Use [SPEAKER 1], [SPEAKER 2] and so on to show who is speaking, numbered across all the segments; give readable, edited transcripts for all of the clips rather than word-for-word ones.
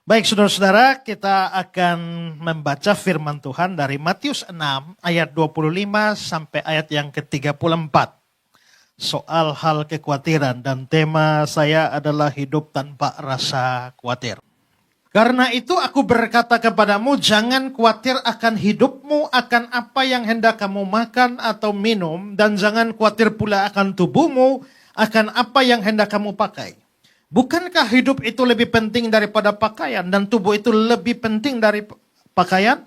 [SPEAKER 1] Baik saudara-saudara, kita akan membaca firman Tuhan dari Matius 6 ayat 25 sampai ayat yang ke-34. Soal hal kekhawatiran dan tema saya adalah hidup tanpa rasa khawatir. Karena itu aku berkata kepadamu, jangan khawatir akan hidupmu, akan apa yang hendak kamu makan atau minum, dan jangan khawatir pula akan tubuhmu, akan apa yang hendak kamu pakai. Bukankah hidup itu lebih penting daripada pakaian dan tubuh itu lebih penting dari pakaian?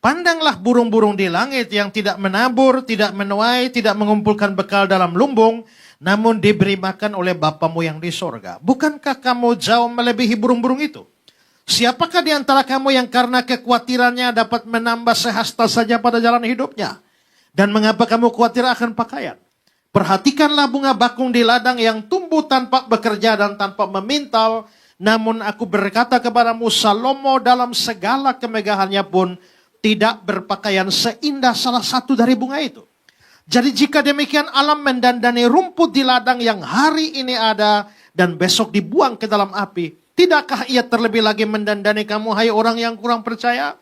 [SPEAKER 1] Pandanglah burung-burung di langit yang tidak menabur, tidak menuai, tidak mengumpulkan bekal dalam lumbung, namun diberi makan oleh Bapamu yang di sorga. Bukankah kamu jauh melebihi burung-burung itu? Siapakah di antara kamu yang karena kekhawatirannya dapat menambah sehasta saja pada jalan hidupnya? Dan mengapa kamu khawatir akan pakaian? Perhatikanlah bunga bakung di ladang yang tumbuh tanpa bekerja dan tanpa memintal. Namun aku berkata kepadamu, Salomo dalam segala kemegahannya pun tidak berpakaian seindah salah satu dari bunga itu. Jadi jika demikian alam mendandani rumput di ladang yang hari ini ada dan besok dibuang ke dalam api. Tidakkah ia terlebih lagi mendandani kamu, hai orang yang kurang percaya?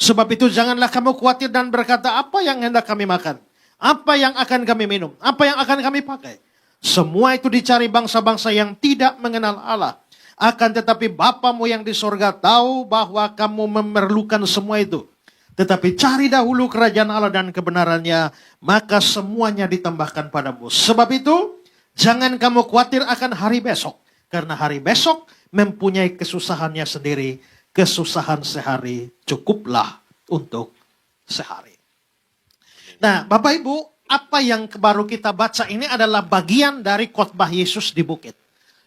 [SPEAKER 1] Sebab itu janganlah kamu khawatir dan berkata, apa yang hendak kami makan? Apa yang akan kami minum? Apa yang akan kami pakai? Semua itu dicari bangsa-bangsa yang tidak mengenal Allah. Akan tetapi Bapamu yang di sorga tahu bahwa kamu memerlukan semua itu. Tetapi cari dahulu kerajaan Allah dan kebenarannya, maka semuanya ditambahkan padamu. Sebab itu, jangan kamu khawatir akan hari besok. Karena hari besok mempunyai kesusahannya sendiri. Kesusahan sehari cukuplah untuk sehari. Nah, Bapak Ibu, apa yang baru kita baca ini adalah bagian dari khotbah Yesus di bukit.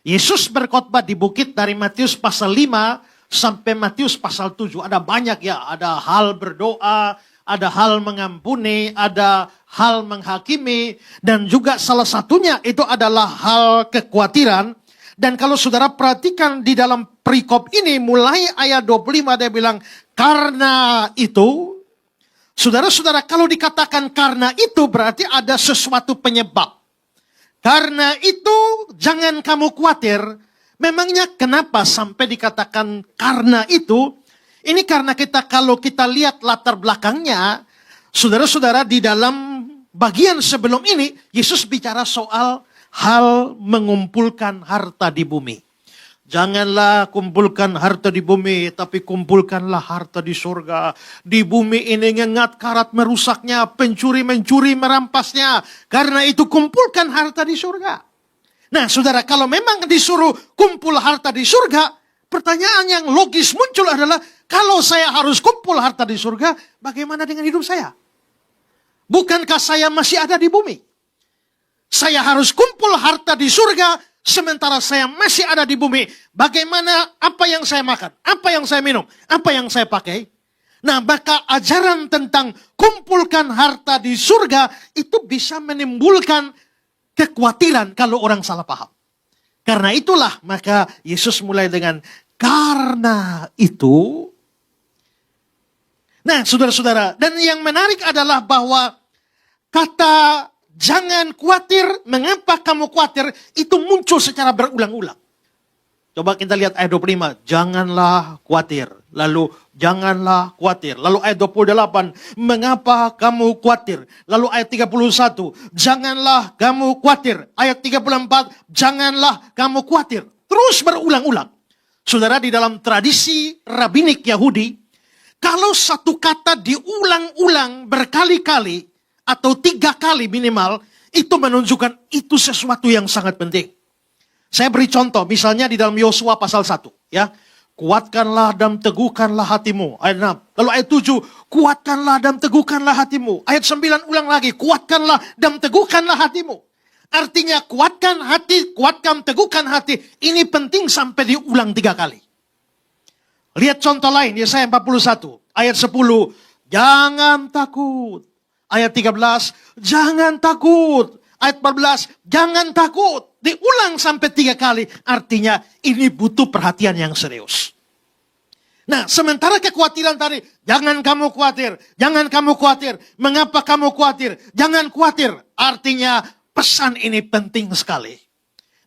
[SPEAKER 1] Yesus berkhotbah di bukit dari Matius pasal 5 sampai Matius pasal 7. Ada banyak ya, ada hal berdoa, ada hal mengampuni, ada hal menghakimi, dan juga salah satunya itu adalah hal kekhawatiran. Dan kalau saudara perhatikan di dalam perikop ini, mulai ayat 25 dia bilang, karena itu, saudara-saudara, kalau dikatakan karena itu berarti ada sesuatu penyebab. Karena itu jangan kamu khawatir. Memangnya kenapa sampai dikatakan karena itu? Ini karena kalau kita lihat latar belakangnya, saudara-saudara, di dalam bagian sebelum ini Yesus bicara soal hal mengumpulkan harta di bumi. Janganlah kumpulkan harta di bumi, tapi kumpulkanlah harta di surga. Di bumi ini ngengat karat merusaknya, pencuri mencuri merampasnya. Karena itu kumpulkan harta di surga. Nah saudara, kalau memang disuruh kumpul harta di surga, pertanyaan yang logis muncul adalah, kalau saya harus kumpul harta di surga, bagaimana dengan hidup saya? Bukankah saya masih ada di bumi? Saya harus kumpul harta di surga, sementara saya masih ada di bumi. Bagaimana apa yang saya makan? Apa yang saya minum? Apa yang saya pakai? Nah, maka ajaran tentang kumpulkan harta di surga itu bisa menimbulkan kekhawatiran kalau orang salah paham. Karena itulah maka Yesus mulai dengan karena itu. Nah, saudara-saudara, dan yang menarik adalah bahwa kata jangan khawatir, mengapa kamu khawatir, itu muncul secara berulang-ulang. Coba kita lihat ayat 25, janganlah khawatir. Lalu, janganlah khawatir. Lalu ayat 28, mengapa kamu khawatir. Lalu ayat 31, janganlah kamu khawatir. Ayat 34, janganlah kamu khawatir. Terus berulang-ulang. Saudara, di dalam tradisi rabbinik Yahudi, kalau satu kata diulang-ulang berkali-kali, atau 3 kali minimal, itu menunjukkan itu sesuatu yang sangat penting. Saya beri contoh, misalnya di dalam Yosua pasal 1. Ya, kuatkanlah dan teguhkanlah hatimu. Ayat 6. Lalu ayat 7, kuatkanlah dan teguhkanlah hatimu. Ayat 9 ulang lagi, kuatkanlah dan teguhkanlah hatimu. Artinya kuatkan hati, kuatkan, teguhkan hati. Ini penting sampai diulang 3 kali. Lihat contoh lain, Yesaya 41. Ayat 10, jangan takut. Ayat 13, jangan takut. Ayat 14, jangan takut. Diulang sampai 3 kali. Artinya ini butuh perhatian yang serius. Nah, sementara kekhawatiran tadi, jangan kamu khawatir. Jangan kamu khawatir. Mengapa kamu khawatir? Jangan khawatir. Artinya pesan ini penting sekali.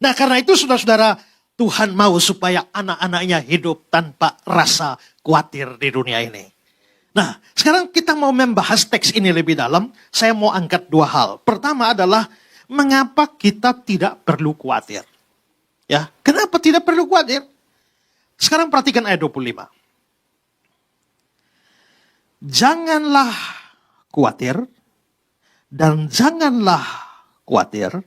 [SPEAKER 1] Nah, karena itu saudara-saudara, Tuhan mau supaya anak-anaknya hidup tanpa rasa khawatir di dunia ini. Nah, sekarang kita mau membahas teks ini lebih dalam. Saya mau angkat dua hal. Pertama adalah, mengapa kita tidak perlu khawatir? Ya, kenapa tidak perlu khawatir? Sekarang perhatikan ayat 25. Janganlah khawatir dan janganlah khawatir.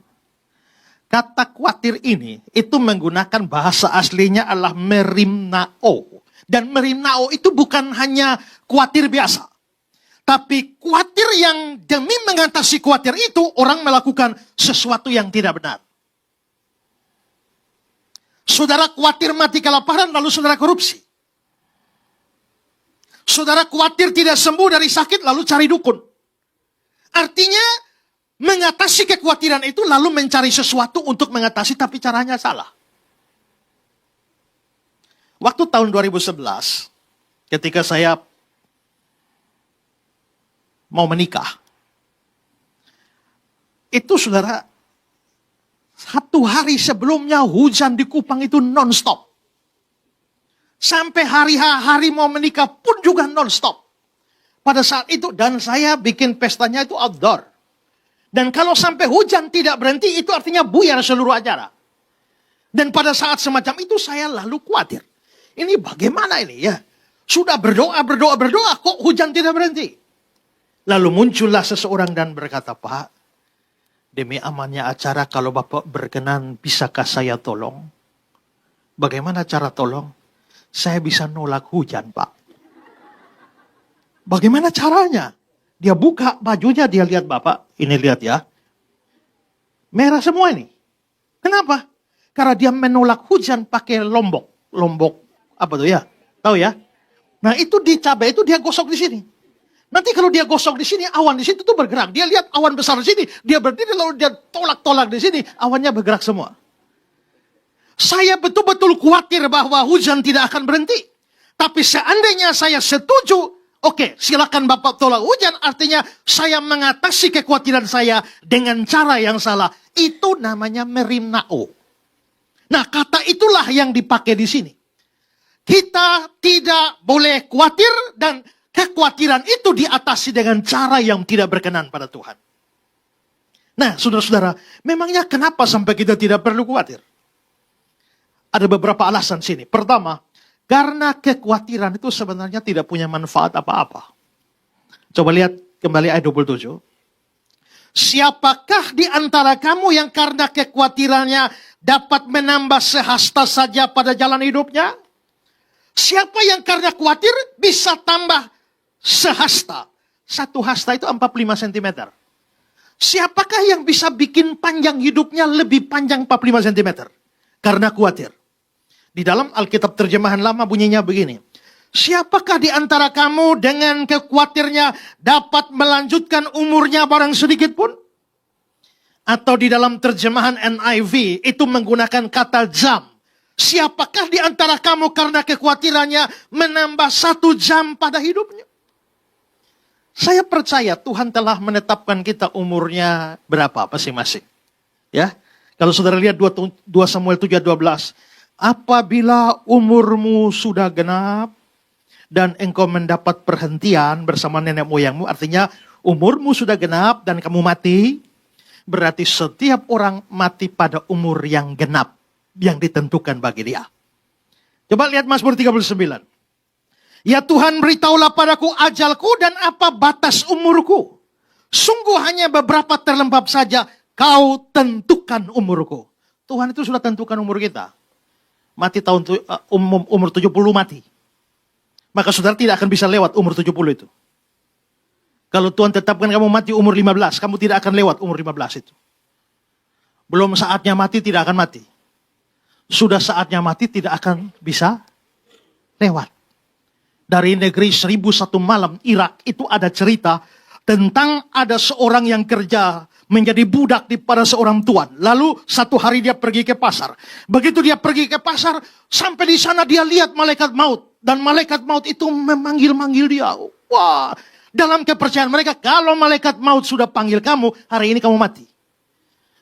[SPEAKER 1] Kata khawatir ini, itu menggunakan bahasa aslinya adalah merimnao. Dan merimnao itu bukan hanya khawatir biasa. Tapi khawatir yang demi mengatasi khawatir itu, orang melakukan sesuatu yang tidak benar. Saudara khawatir mati kelaparan, lalu saudara korupsi. Saudara khawatir tidak sembuh dari sakit, lalu cari dukun. Artinya, mengatasi kekhawatiran itu lalu mencari sesuatu untuk mengatasi, tapi caranya salah. Waktu tahun 2011, ketika saya mau menikah, itu saudara, satu hari sebelumnya hujan di Kupang itu non-stop. Sampai hari mau menikah pun juga non-stop. Pada saat itu, dan saya bikin pestanya itu outdoor. Dan kalau sampai hujan tidak berhenti, itu artinya buyar seluruh acara. Dan pada saat semacam itu saya lalu khawatir. Ini bagaimana ini ya? Sudah berdoa, kok hujan tidak berhenti? Lalu muncullah seseorang dan berkata, Pak, demi amannya acara, kalau Bapak berkenan, bisakah saya tolong? Bagaimana cara tolong? Saya bisa nolak hujan, Pak. Bagaimana caranya? Dia buka bajunya, dia lihat Bapak. Ini lihat ya. Merah semua ini. Kenapa? Karena dia menolak hujan pakai lombok. Lombok apa tuh ya? Tahu ya? Nah itu di cabai itu dia gosok di sini. Nanti kalau dia gosok di sini, awan di situ tuh bergerak. Dia lihat awan besar di sini. Dia berdiri lalu dia tolak-tolak di sini. Awannya bergerak semua. Saya betul-betul khawatir bahwa hujan tidak akan berhenti. Tapi seandainya saya setuju, oke, silakan Bapak tolak hujan, artinya saya mengatasi kekhawatiran saya dengan cara yang salah. Itu namanya merimnao. Nah, kata itulah yang dipakai di sini. Kita tidak boleh khawatir dan kekhawatiran itu diatasi dengan cara yang tidak berkenan pada Tuhan. Nah, saudara-saudara, memangnya kenapa sampai kita tidak perlu khawatir? Ada beberapa alasan sini. Pertama, karena kekhawatiran itu sebenarnya tidak punya manfaat apa-apa. Coba lihat kembali ayat 27. Siapakah di antara kamu yang karena kekhawatirannya dapat menambah sehasta saja pada jalan hidupnya? Siapa yang karena khawatir bisa tambah sehasta? Satu hasta itu 45 cm. Siapakah yang bisa bikin panjang hidupnya lebih panjang 45 cm? Karena khawatir. Di dalam Alkitab terjemahan lama bunyinya begini. Siapakah di antara kamu dengan kekhawatirnya dapat melanjutkan umurnya barang sedikit pun? Atau di dalam terjemahan NIV itu menggunakan kata jam. Siapakah di antara kamu karena kekhawatirannya menambah 1 jam pada hidupnya? Saya percaya Tuhan telah menetapkan kita umurnya berapa masing-masing. Ya, kalau saudara lihat 2 Samuel 7:12. Apabila umurmu sudah genap dan engkau mendapat perhentian bersama nenek moyangmu, artinya umurmu sudah genap dan kamu mati, berarti setiap orang mati pada umur yang genap yang ditentukan bagi dia. Coba lihat Mazmur 39. Ya Tuhan, beritahulah padaku ajalku dan apa batas umurku. Sungguh hanya beberapa terlempap saja, kau tentukan umurku. Tuhan itu sudah tentukan umur kita. Mati umur 70 mati. Maka saudara tidak akan bisa lewat umur 70 itu. Kalau Tuhan tetapkan kamu mati umur 15, kamu tidak akan lewat umur 15 itu. Belum saatnya mati, tidak akan mati. Sudah saatnya mati, tidak akan bisa lewat. Dari negeri 1001 malam, Irak, itu ada cerita tentang ada seorang yang kerja menjadi budak pada seorang tuan. Lalu satu hari dia pergi ke pasar. Begitu dia pergi ke pasar, sampai di sana dia lihat malaikat maut. Dan malaikat maut itu memanggil-manggil dia. Wah, dalam kepercayaan mereka, kalau malaikat maut sudah panggil kamu, hari ini kamu mati.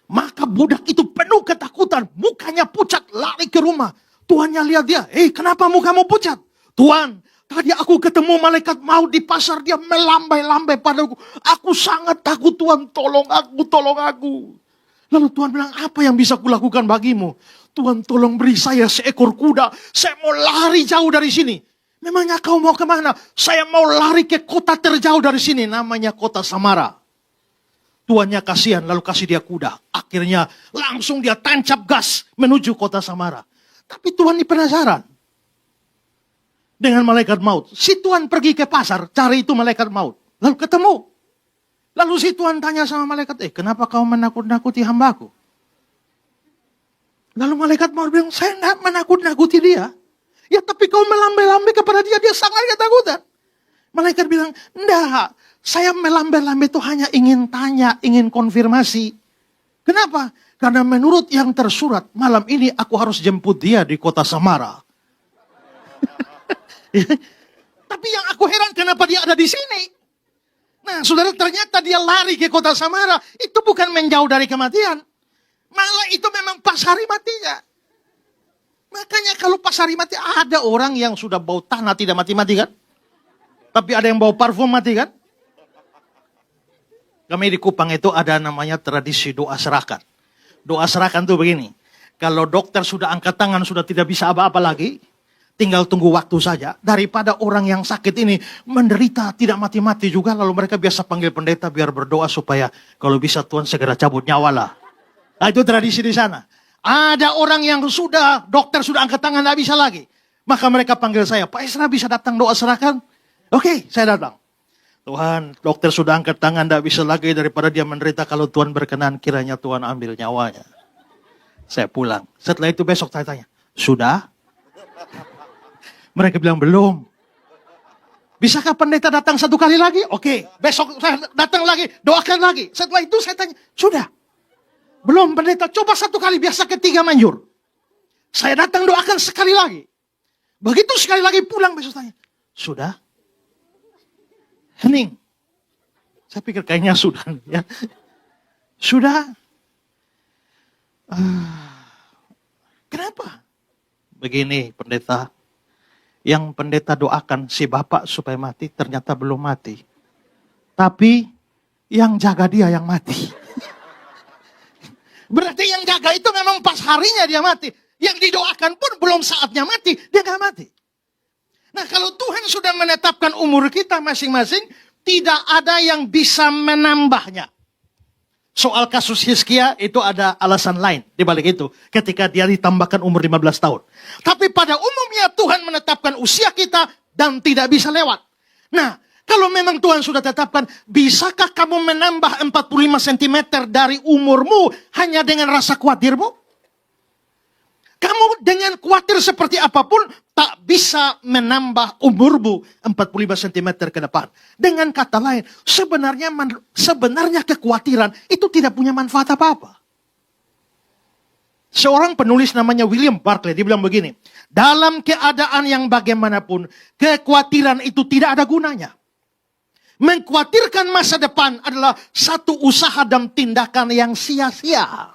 [SPEAKER 1] Maka budak itu penuh ketakutan, mukanya pucat, lari ke rumah. Tuannya lihat dia, kenapa mukamu pucat? Tuan, tadi aku ketemu malaikat maut di pasar, dia melambai-lambai padaku. Aku sangat takut Tuhan, tolong aku, tolong aku. Lalu Tuhan bilang, apa yang bisa kulakukan bagimu? Tuhan tolong beri saya seekor kuda, saya mau lari jauh dari sini. Memangnya kau mau kemana? Saya mau lari ke kota terjauh dari sini, namanya kota Samara. Tuannya kasihan, lalu kasih dia kuda. Akhirnya langsung dia tancap gas menuju kota Samara. Tapi Tuhan ini penasaran dengan malaikat maut. Si Tuhan pergi ke pasar, cari itu malaikat maut. Lalu ketemu. Lalu si Tuhan tanya sama malaikat, kenapa kau menakut-nakuti hambaku? Lalu malaikat maut bilang, saya tidak menakut-nakuti dia. Ya tapi kau melambai-lambai kepada dia, dia sangat ketakutan. Malaikat bilang, enggak, saya melambai-lambai itu hanya ingin tanya, ingin konfirmasi. Kenapa? Karena menurut yang tersurat, malam ini aku harus jemput dia di kota Samara. Tapi yang aku heran, kenapa dia ada di sini? Nah, saudara, ternyata dia lari ke kota Samara. Itu bukan menjauh dari kematian. Malah itu memang pas hari matinya. Makanya kalau pas hari mati, ada orang yang sudah bau tanah tidak mati-mati kan? Tapi ada yang bau parfum mati kan? Kami di Kupang itu ada namanya tradisi doa serahkan. Doa serahkan tuh begini. Kalau dokter sudah angkat tangan, sudah tidak bisa apa-apa lagi. Tinggal tunggu waktu saja. Daripada orang yang sakit ini menderita tidak mati-mati juga. Lalu mereka biasa panggil pendeta biar berdoa supaya kalau bisa Tuhan segera cabut nyawa lah. Nah, itu tradisi di sana. Ada orang yang dokter sudah angkat tangan tidak bisa lagi. Maka mereka panggil saya, Pak Esra bisa datang doa serahkan? Oke, saya datang. Tuhan, dokter sudah angkat tangan, tidak bisa lagi daripada dia menderita. Kalau Tuhan berkenan, kiranya Tuhan ambil nyawanya. Saya pulang. Setelah itu besok saya tanya, sudah? Mereka bilang, belum. Bisakah pendeta datang satu kali lagi? Oke, besok saya datang lagi, doakan lagi. Setelah itu saya tanya, sudah? Belum pendeta, coba satu kali, biasa ketiga manjur. Saya datang doakan sekali lagi. Begitu sekali lagi pulang besok tanya, sudah? Hening. Saya pikir kayaknya sudah. Ya. Sudah. Kenapa? Begini pendeta. Yang pendeta doakan si bapak supaya mati ternyata belum mati. Tapi yang jaga dia yang mati. Berarti yang jaga itu memang pas harinya dia mati. Yang didoakan pun belum saatnya mati. Dia gak mati. Nah, kalau Tuhan sudah menetapkan umur kita masing-masing, tidak ada yang bisa menambahnya. Soal kasus Hizkia itu ada alasan lain di balik itu. Ketika dia ditambahkan umur 15 tahun. Tapi pada umumnya Tuhan menetapkan usia kita dan tidak bisa lewat. Nah, kalau memang Tuhan sudah tetapkan, bisakah kamu menambah 45 cm dari umurmu hanya dengan rasa khawatirmu? Kamu dengan khawatir seperti apapun, tak bisa menambah umurmu 45 cm ke depan. Dengan kata lain, sebenarnya kekhawatiran itu tidak punya manfaat apa-apa. Seorang penulis namanya William Barclay, dia bilang begini, dalam keadaan yang bagaimanapun, kekhawatiran itu tidak ada gunanya. Mengkhawatirkan masa depan adalah satu usaha dan tindakan yang sia-sia.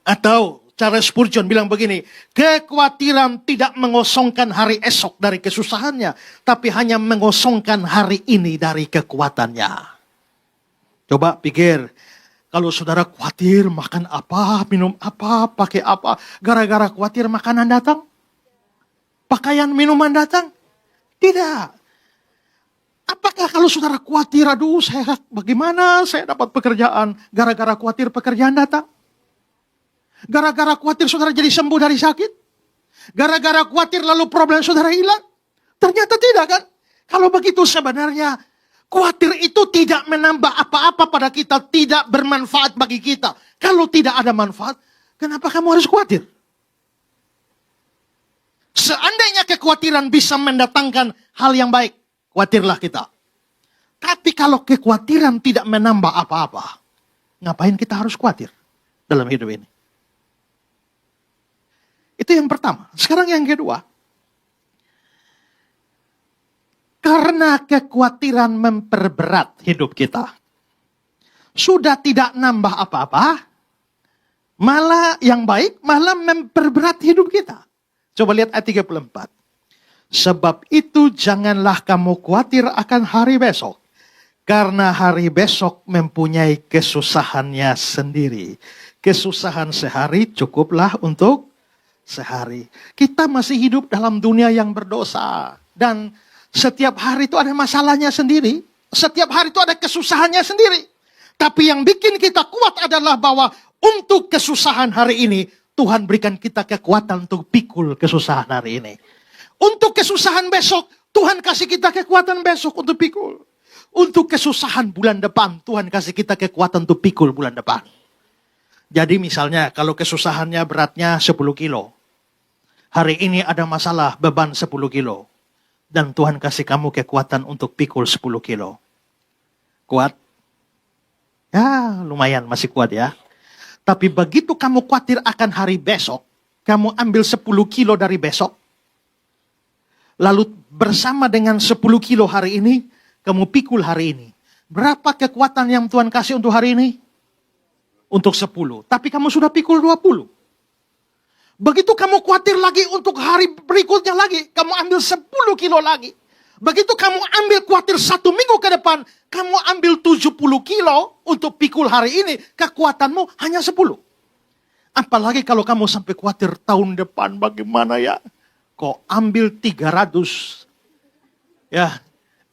[SPEAKER 1] Atau Charles Spurgeon bilang begini, kekhawatiran tidak mengosongkan hari esok dari kesusahannya, tapi hanya mengosongkan hari ini dari kekuatannya. Coba pikir, kalau saudara khawatir makan apa, minum apa, pakai apa, gara-gara khawatir makanan datang? Pakaian, minuman datang? Tidak. Apakah kalau saudara khawatir, aduh saya bagaimana saya dapat pekerjaan, gara-gara khawatir pekerjaan datang? Gara-gara khawatir saudara jadi sembuh dari sakit? Gara-gara khawatir lalu problem saudara hilang? Ternyata tidak kan? Kalau begitu sebenarnya khawatir itu tidak menambah apa-apa pada kita, tidak bermanfaat bagi kita. Kalau tidak ada manfaat, kenapa kamu harus khawatir? Seandainya kekhawatiran bisa mendatangkan hal yang baik, khawatirlah kita. Tapi kalau kekhawatiran tidak menambah apa-apa, ngapain kita harus khawatir dalam hidup ini? Itu yang pertama. Sekarang yang kedua. Karena kekhawatiran memperberat hidup kita. Sudah tidak nambah apa-apa. Malah yang baik, malah memperberat hidup kita. Coba lihat ayat 34. Sebab itu janganlah kamu khawatir akan hari besok. Karena hari besok mempunyai kesusahannya sendiri. Kesusahan sehari cukuplah untuk sehari. Kita masih hidup dalam dunia yang berdosa. Dan setiap hari itu ada masalahnya sendiri. Setiap hari itu ada kesusahannya sendiri. Tapi yang bikin kita kuat adalah bahwa untuk kesusahan hari ini, Tuhan berikan kita kekuatan untuk pikul kesusahan hari ini. Untuk kesusahan besok, Tuhan kasih kita kekuatan besok untuk pikul. Untuk kesusahan bulan depan, Tuhan kasih kita kekuatan untuk pikul bulan depan. Jadi misalnya kalau kesusahannya beratnya 10 kilo. Hari ini ada masalah beban 10 kilo. Dan Tuhan kasih kamu kekuatan untuk pikul 10 kilo. Kuat? Ya lumayan masih kuat ya. Tapi begitu kamu khawatir akan hari besok, kamu ambil 10 kilo dari besok. Lalu bersama dengan 10 kilo hari ini, kamu pikul hari ini. Berapa kekuatan yang Tuhan kasih untuk hari ini? Untuk 10. Tapi kamu sudah pikul 20. Begitu kamu khawatir lagi untuk hari berikutnya lagi, kamu ambil 10 kilo lagi. Begitu kamu ambil khawatir 1 minggu ke depan, kamu ambil 70 kilo untuk pikul hari ini, kekuatanmu hanya 10. Apalagi kalau kamu sampai khawatir tahun depan bagaimana ya. Kok ambil 300, ya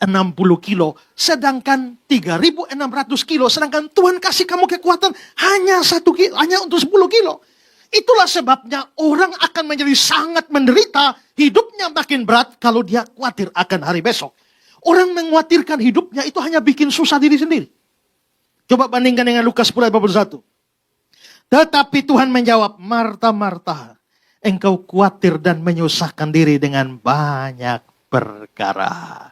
[SPEAKER 1] 60 kilo, sedangkan 3.600 kilo, sedangkan Tuhan kasih kamu kekuatan hanya 1 kilo, hanya untuk 10 kilo. Itulah sebabnya orang akan menjadi sangat menderita, hidupnya makin berat kalau dia khawatir akan hari besok. Orang mengkhawatirkan hidupnya itu hanya bikin susah diri sendiri. Coba bandingkan dengan Lukas 10:41. Tetapi Tuhan menjawab, Marta, Marta, engkau khawatir dan menyusahkan diri dengan banyak perkara.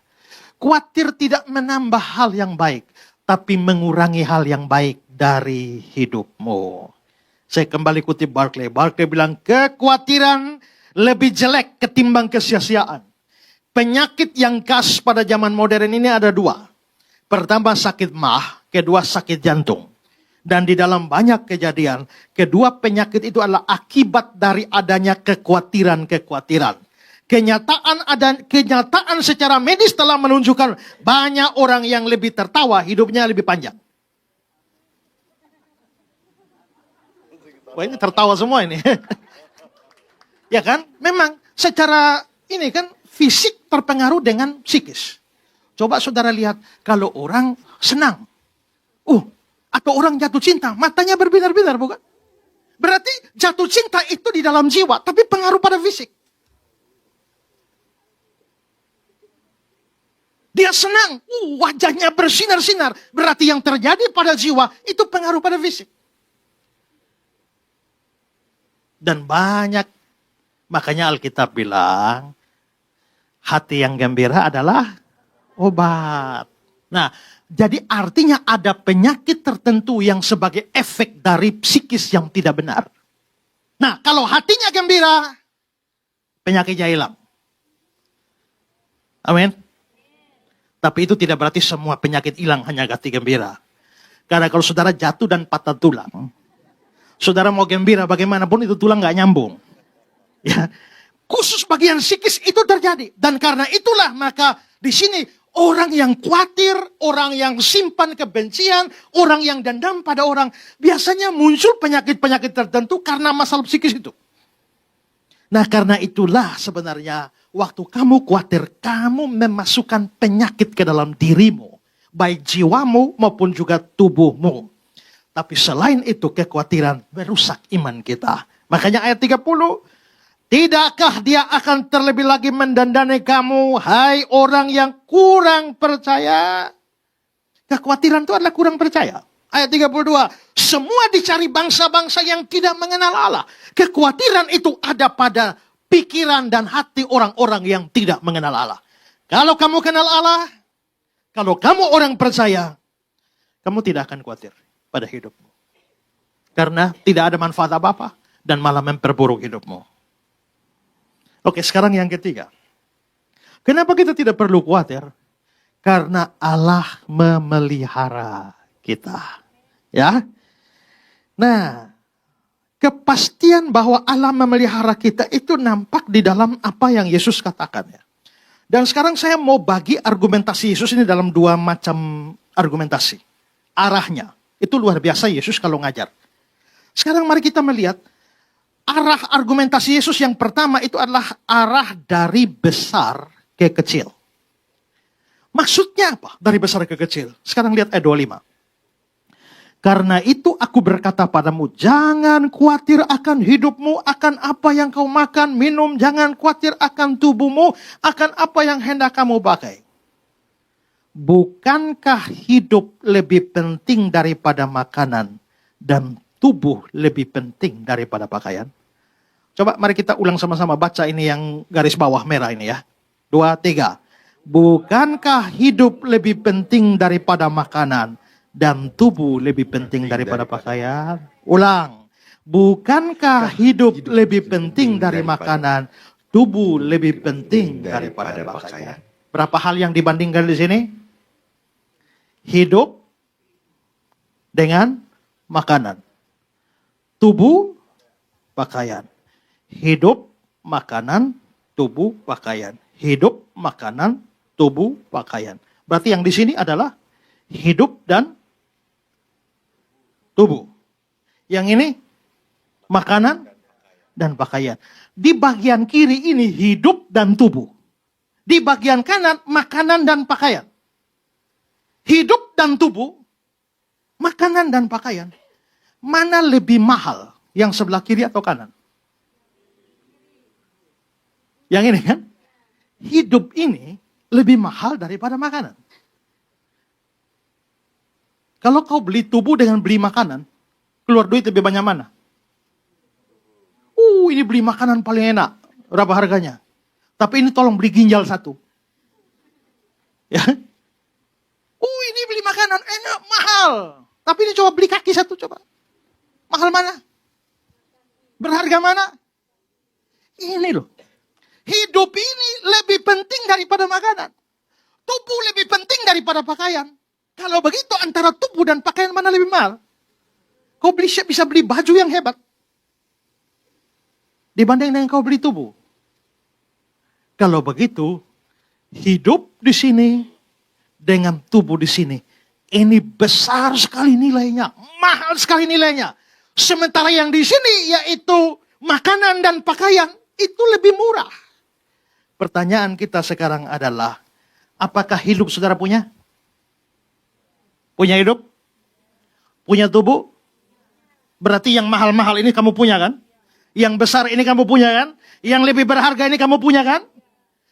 [SPEAKER 1] Khawatir tidak menambah hal yang baik, tapi mengurangi hal yang baik dari hidupmu. Saya kembali kutip Barclay. Barclay bilang, kekhawatiran lebih jelek ketimbang kesia-siaan. Penyakit yang khas pada zaman modern ini ada 2. Pertama sakit mah, kedua sakit jantung. Dan di dalam banyak kejadian, kedua penyakit itu adalah akibat dari adanya kekhawatiran-kekhawatiran. Kenyataan secara medis telah menunjukkan banyak orang yang lebih tertawa, hidupnya lebih panjang. Wah ini tertawa semua ini. Ya kan? Memang secara ini kan fisik terpengaruh dengan psikis. Coba saudara lihat kalau orang senang. Atau orang jatuh cinta. Matanya berbinar-binar bukan? Berarti jatuh cinta itu di dalam jiwa. Tapi pengaruh pada fisik. Dia senang. Wajahnya bersinar-sinar. Berarti yang terjadi pada jiwa itu pengaruh pada fisik. Dan banyak, makanya Alkitab bilang, hati yang gembira adalah obat. Nah, jadi artinya ada penyakit tertentu yang sebagai efek dari psikis yang tidak benar. Nah, kalau hatinya gembira, penyakitnya hilang. Amin. Tapi itu tidak berarti semua penyakit hilang hanya hati gembira. Karena kalau saudara jatuh dan patah tulang, saudara mau gembira bagaimanapun itu tulang gak nyambung. Ya. Khusus bagian psikis itu terjadi. Dan karena itulah maka di sini orang yang khawatir, orang yang simpan kebencian, orang yang dendam pada orang, biasanya muncul penyakit-penyakit tertentu karena masalah psikis itu. Nah karena itulah sebenarnya waktu kamu khawatir, kamu memasukkan penyakit ke dalam dirimu. Baik jiwamu maupun juga tubuhmu. Tapi selain itu kekhawatiran merusak iman kita. Makanya ayat 30. Tidakkah dia akan terlebih lagi mendandani kamu, hai orang yang kurang percaya? Kekhawatiran itu adalah kurang percaya. Ayat 32. Semua dicari bangsa-bangsa yang tidak mengenal Allah. Kekhawatiran itu ada pada pikiran dan hati orang-orang yang tidak mengenal Allah. Kalau kamu kenal Allah, kalau kamu orang percaya, kamu tidak akan khawatir pada hidupmu. Karena tidak ada manfaat apa-apa dan malah memperburuk hidupmu. Oke, sekarang yang ketiga. Kenapa kita tidak perlu khawatir? Karena Allah memelihara kita. Ya. Nah, kepastian bahwa Allah memelihara kita itu nampak di dalam apa yang Yesus katakan ya. Dan sekarang saya mau bagi argumentasi Yesus ini dalam dua macam argumentasi. Arahnya, itu luar biasa Yesus kalau ngajar. Sekarang mari kita melihat arah argumentasi Yesus yang pertama itu adalah arah dari besar ke kecil. Maksudnya apa dari besar ke kecil? Sekarang lihat ayat 25. Karena itu aku berkata padamu, jangan khawatir akan hidupmu, akan apa yang kau makan, minum. Jangan khawatir akan tubuhmu, akan apa yang hendak kamu pakai. Bukankah hidup lebih penting daripada makanan dan tubuh lebih penting daripada pakaian? Coba mari kita ulang sama-sama baca ini yang garis bawah merah ini ya. 2, 3. Bukankah hidup lebih penting daripada makanan dan tubuh lebih penting daripada pakaian? Ulang. Bukankah hidup lebih penting dari makanan, tubuh lebih penting daripada pakaian? Berapa hal yang dibandingkan di sini? Hidup dengan makanan. Tubuh, pakaian. Hidup, makanan, tubuh, pakaian. Hidup, makanan, tubuh, pakaian. Berarti yang di sini adalah hidup dan tubuh. Yang ini makanan dan pakaian. Di bagian kiri ini hidup dan tubuh. Di bagian kanan makanan dan pakaian. Hidup dan tubuh, makanan dan pakaian. Mana lebih mahal? Yang sebelah kiri atau kanan? Yang ini kan? Hidup ini lebih mahal daripada makanan. Kalau kau beli tubuh dengan beli makanan, keluar duit lebih banyak mana? Ini beli makanan paling enak. Berapa harganya? Tapi ini tolong beli ginjal satu. Ya. Ini beli makanan enak, mahal. Tapi ini coba beli kaki satu coba. Mahal mana? Berharga mana? Ini loh. Hidup ini lebih penting daripada makanan. Tubuh lebih penting daripada pakaian. Kalau begitu antara tubuh dan pakaian mana lebih mahal? Kau bisa beli baju yang hebat. Dibanding dengan kau beli tubuh. Kalau begitu, hidup di sini dengan tubuh di sini. Ini besar sekali nilainya. Mahal sekali nilainya. Sementara yang di sini yaitu makanan dan pakaian itu lebih murah. Pertanyaan kita sekarang adalah, apakah hidup saudara punya? Punya hidup? Punya tubuh? Berarti yang mahal-mahal ini kamu punya kan? Yang besar ini kamu punya kan? Yang lebih berharga ini kamu punya kan?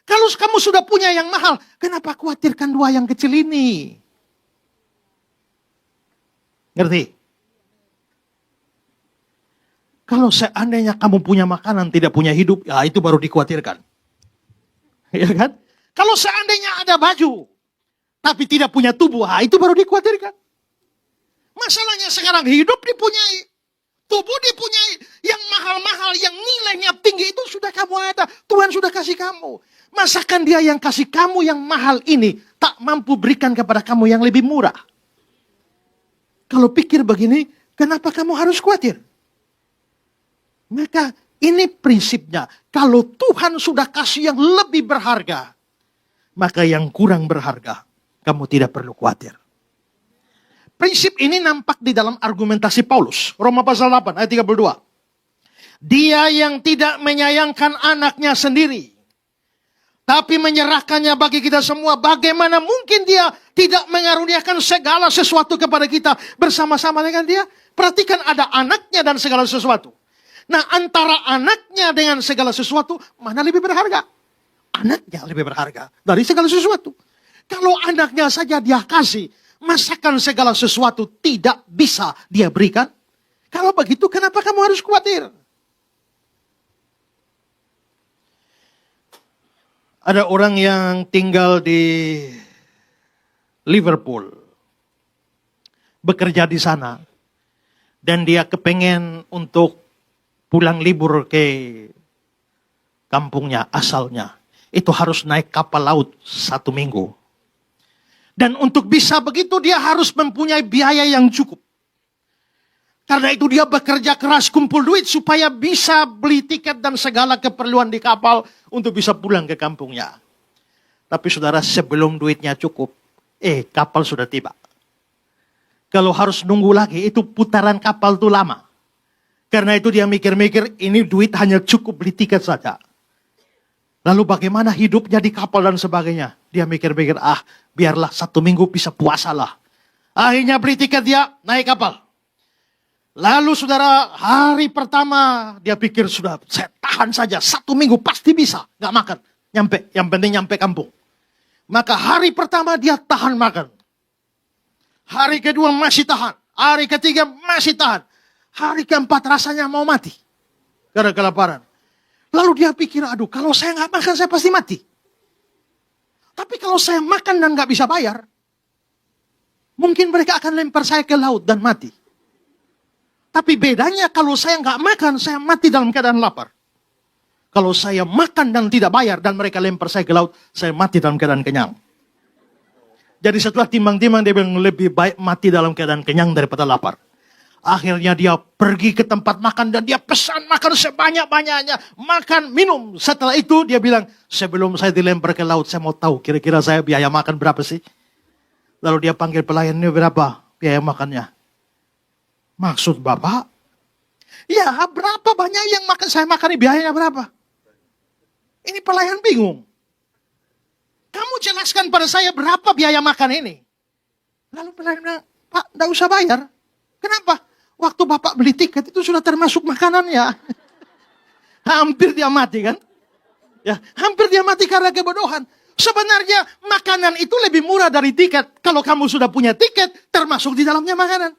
[SPEAKER 1] Kalau kamu sudah punya yang mahal, kenapa khawatirkan dua yang kecil ini? Ngerti? Kalau seandainya kamu punya makanan, tidak punya hidup, ya itu baru dikhawatirkan. Ya kan? Kalau seandainya ada baju, tapi tidak punya tubuh, itu baru dikhawatirkan. Masalahnya sekarang hidup dipunyai, tubuh dipunyai, yang mahal-mahal, yang nilainya tinggi itu sudah kamu ada. Tuhan sudah kasih kamu. Masakan dia yang kasih kamu yang mahal ini tak mampu berikan kepada kamu yang lebih murah? Kalau pikir begini, kenapa kamu harus khawatir? Maka ini prinsipnya. Kalau Tuhan sudah kasih yang lebih berharga, maka yang kurang berharga, kamu tidak perlu khawatir. Prinsip ini nampak di dalam argumentasi Paulus. Roma pasal 8 ayat 32. Dia yang tidak menyayangkan anaknya sendiri, tapi menyerahkannya bagi kita semua. Bagaimana mungkin dia tidak mengaruniakan segala sesuatu kepada kita bersama-sama dengan dia? Perhatikan, ada anaknya dan segala sesuatu. Nah, antara anaknya dengan segala sesuatu, mana lebih berharga? Anaknya lebih berharga dari segala sesuatu. Kalau anaknya saja dia kasih, masakan segala sesuatu tidak bisa dia berikan? Kalau begitu, kenapa kamu harus khawatir? Ada orang yang tinggal di Liverpool, bekerja di sana, dan dia kepengen untuk pulang libur ke kampungnya, asalnya. Itu harus naik kapal laut 1 minggu. Dan untuk bisa begitu dia harus mempunyai biaya yang cukup. Karena itu dia bekerja keras kumpul duit supaya bisa beli tiket dan segala keperluan di kapal untuk bisa pulang ke kampungnya. Tapi saudara, sebelum duitnya cukup, kapal sudah tiba. Kalau harus nunggu lagi, itu putaran kapal itu lama. Karena itu dia mikir-mikir, ini duit hanya cukup beli tiket saja. Lalu bagaimana hidupnya di kapal dan sebagainya. Dia mikir-mikir, biarlah 1 minggu bisa puasa lah. Akhirnya beli tiket, dia naik kapal. Lalu saudara, hari pertama dia pikir sudah, saya tahan saja 1 minggu pasti bisa. Gak makan, nyampe, yang penting nyampe kampung. Maka hari pertama dia tahan makan. Hari kedua masih tahan. Hari ketiga masih tahan. Hari keempat rasanya mau mati. Karena kelaparan. Lalu dia pikir, aduh kalau saya gak makan saya pasti mati. Tapi kalau saya makan dan gak bisa bayar, mungkin mereka akan lempar saya ke laut dan mati. Tapi bedanya kalau saya nggak makan, saya mati dalam keadaan lapar. Kalau saya makan dan tidak bayar dan mereka lempar saya ke laut, saya mati dalam keadaan kenyang. Jadi setelah timbang-timbang dia bilang lebih baik mati dalam keadaan kenyang daripada lapar. Akhirnya dia pergi ke tempat makan dan dia pesan makan sebanyak-banyaknya. Makan, minum. Setelah itu dia bilang, sebelum saya dilempar ke laut, saya mau tahu kira-kira saya biaya makan berapa sih? Lalu dia panggil pelayan, ini berapa biaya makannya? Maksud Bapak? Ya, berapa banyak yang saya makan, biayanya berapa? Ini pelayan bingung. Kamu jelaskan pada saya berapa biaya makan ini. Lalu pelayan bilang, Pak, enggak usah bayar. Kenapa? Waktu Bapak beli tiket itu sudah termasuk makanannya. Hampir dia mati kan? Ya, hampir dia mati karena kebodohan. Sebenarnya makanan itu lebih murah dari tiket. Kalau kamu sudah punya tiket, termasuk di dalamnya makanan.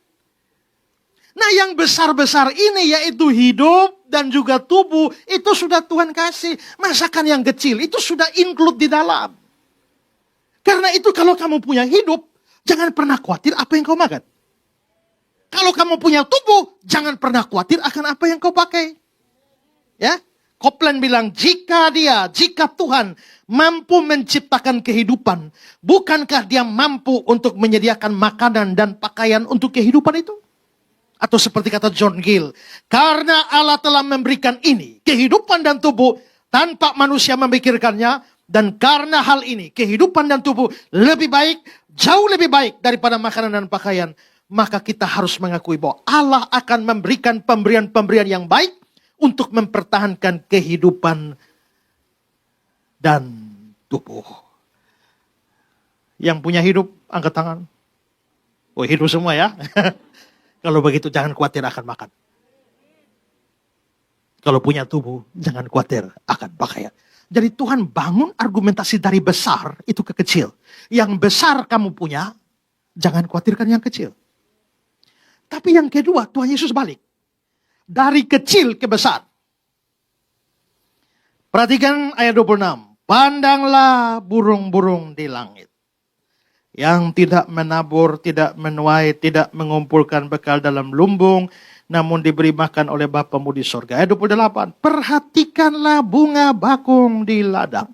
[SPEAKER 1] Nah yang besar-besar ini yaitu hidup dan juga tubuh. Itu sudah Tuhan kasih. Masakan yang kecil itu sudah include di dalam. Karena itu kalau kamu punya hidup, jangan pernah khawatir apa yang kau makan. Kalau kamu punya tubuh, jangan pernah khawatir akan apa yang kau pakai. Ya, Copeland bilang, jika Tuhan mampu menciptakan kehidupan, bukankah dia mampu untuk menyediakan makanan dan pakaian untuk kehidupan itu? Atau seperti kata John Gill, karena Allah telah memberikan ini, kehidupan dan tubuh, tanpa manusia memikirkannya, dan karena hal ini, kehidupan dan tubuh lebih baik, jauh lebih baik daripada makanan dan pakaian, maka kita harus mengakui bahwa Allah akan memberikan pemberian-pemberian yang baik untuk mempertahankan kehidupan dan tubuh. Yang punya hidup, angkat tangan. Oh, hidup semua ya. Kalau begitu jangan khawatir akan makan. Kalau punya tubuh, jangan khawatir akan pakaian. Jadi Tuhan bangun argumentasi dari besar itu ke kecil. Yang besar kamu punya, jangan khawatirkan yang kecil. Tapi yang kedua, Tuhan Yesus balik. Dari kecil ke besar. Perhatikan ayat 26. Pandanglah burung-burung di langit. Yang tidak menabur, tidak menuai, tidak mengumpulkan bekal dalam lumbung, namun diberi makan oleh Bapamu di sorga. Ayat 28. Perhatikanlah bunga bakung di ladang.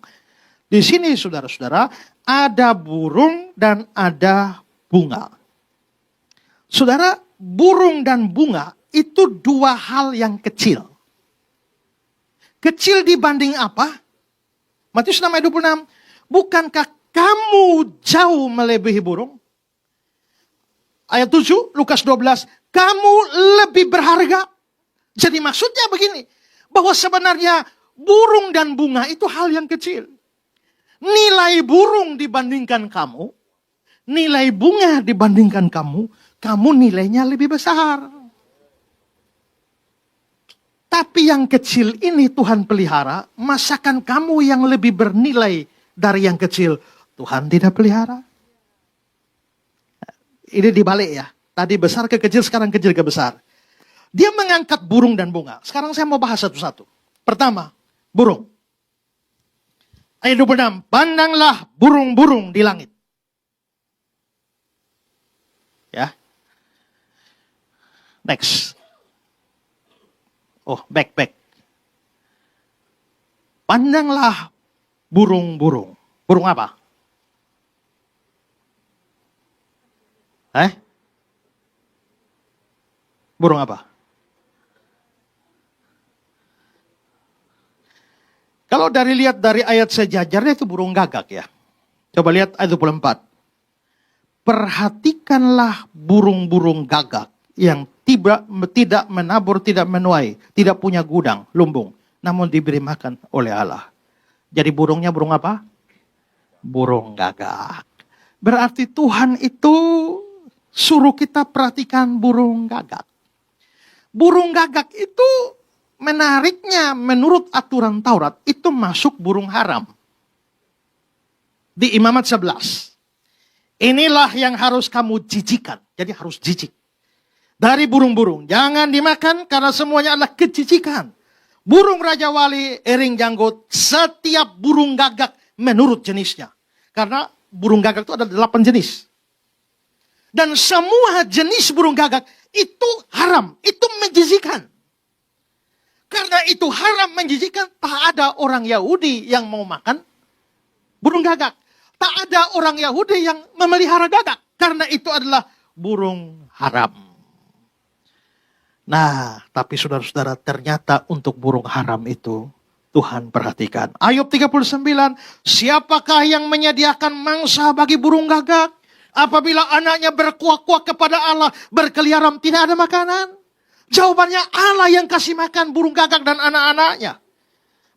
[SPEAKER 1] Di sini saudara-saudara, ada burung dan ada bunga. Saudara, burung dan bunga itu dua hal yang kecil. Kecil dibanding apa? Matius 6 ayat 26. Bukankah kamu jauh melebihi burung? Ayat 7, Lukas 12. Kamu lebih berharga. Jadi maksudnya begini. Bahwa sebenarnya burung dan bunga itu hal yang kecil. Nilai burung dibandingkan kamu. Nilai bunga dibandingkan kamu. Kamu nilainya lebih besar. Tapi yang kecil ini Tuhan pelihara. Masakan kamu yang lebih bernilai dari yang kecil. Tuhan tidak pelihara. Ini dibalik ya. Tadi besar ke kecil, sekarang kecil ke besar. Dia mengangkat burung dan bunga. Sekarang saya mau bahas satu-satu. Pertama, burung. Ayat 26. Pandanglah burung-burung di langit. Ya. Next. Oh, back. Pandanglah burung-burung. Burung apa? Burung apa? Kalau lihat dari ayat sejajarnya itu burung gagak ya. Coba lihat ayat 24. Perhatikanlah burung-burung gagak yang tidak menabur, tidak menuai, tidak punya gudang, lumbung, namun diberi makan oleh Allah. Jadi burungnya burung apa? Burung gagak. Berarti Tuhan itu suruh kita perhatikan burung gagak. Burung gagak itu menariknya menurut aturan Taurat itu masuk burung haram. Di Imamat 11. Inilah yang harus kamu jijikan. Jadi harus jijik. Dari burung-burung. Jangan dimakan karena semuanya adalah kejijikan. Burung Raja Wali, ering janggut, setiap burung gagak menurut jenisnya. Karena burung gagak itu ada 8 jenis. Dan semua jenis burung gagak itu haram. Itu menjijikan. Karena itu haram menjijikan, tak ada orang Yahudi yang mau makan burung gagak. Tak ada orang Yahudi yang memelihara gagak. Karena itu adalah burung haram. Nah, tapi saudara-saudara, ternyata untuk burung haram itu Tuhan perhatikan. Ayub 39, siapakah yang menyediakan mangsa bagi burung gagak? Apabila anaknya berkuak-kuak kepada Allah, berkeliaran tidak ada makanan. Jawabannya Allah yang kasih makan burung gagak dan anak-anaknya.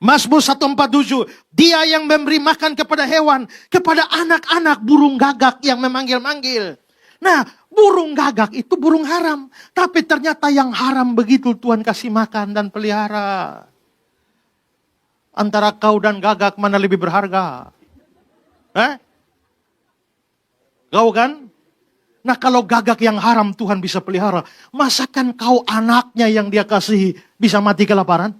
[SPEAKER 1] Mazmur 147, dia yang memberi makan kepada hewan, kepada anak-anak burung gagak yang memanggil-manggil. Nah, burung gagak itu burung haram. Tapi ternyata yang haram begitu Tuhan kasih makan dan pelihara. Antara kau dan gagak mana lebih berharga? Kau kan? Nah kalau gagak yang haram Tuhan bisa pelihara. Masakan kau anaknya yang dia kasih bisa mati kelaparan?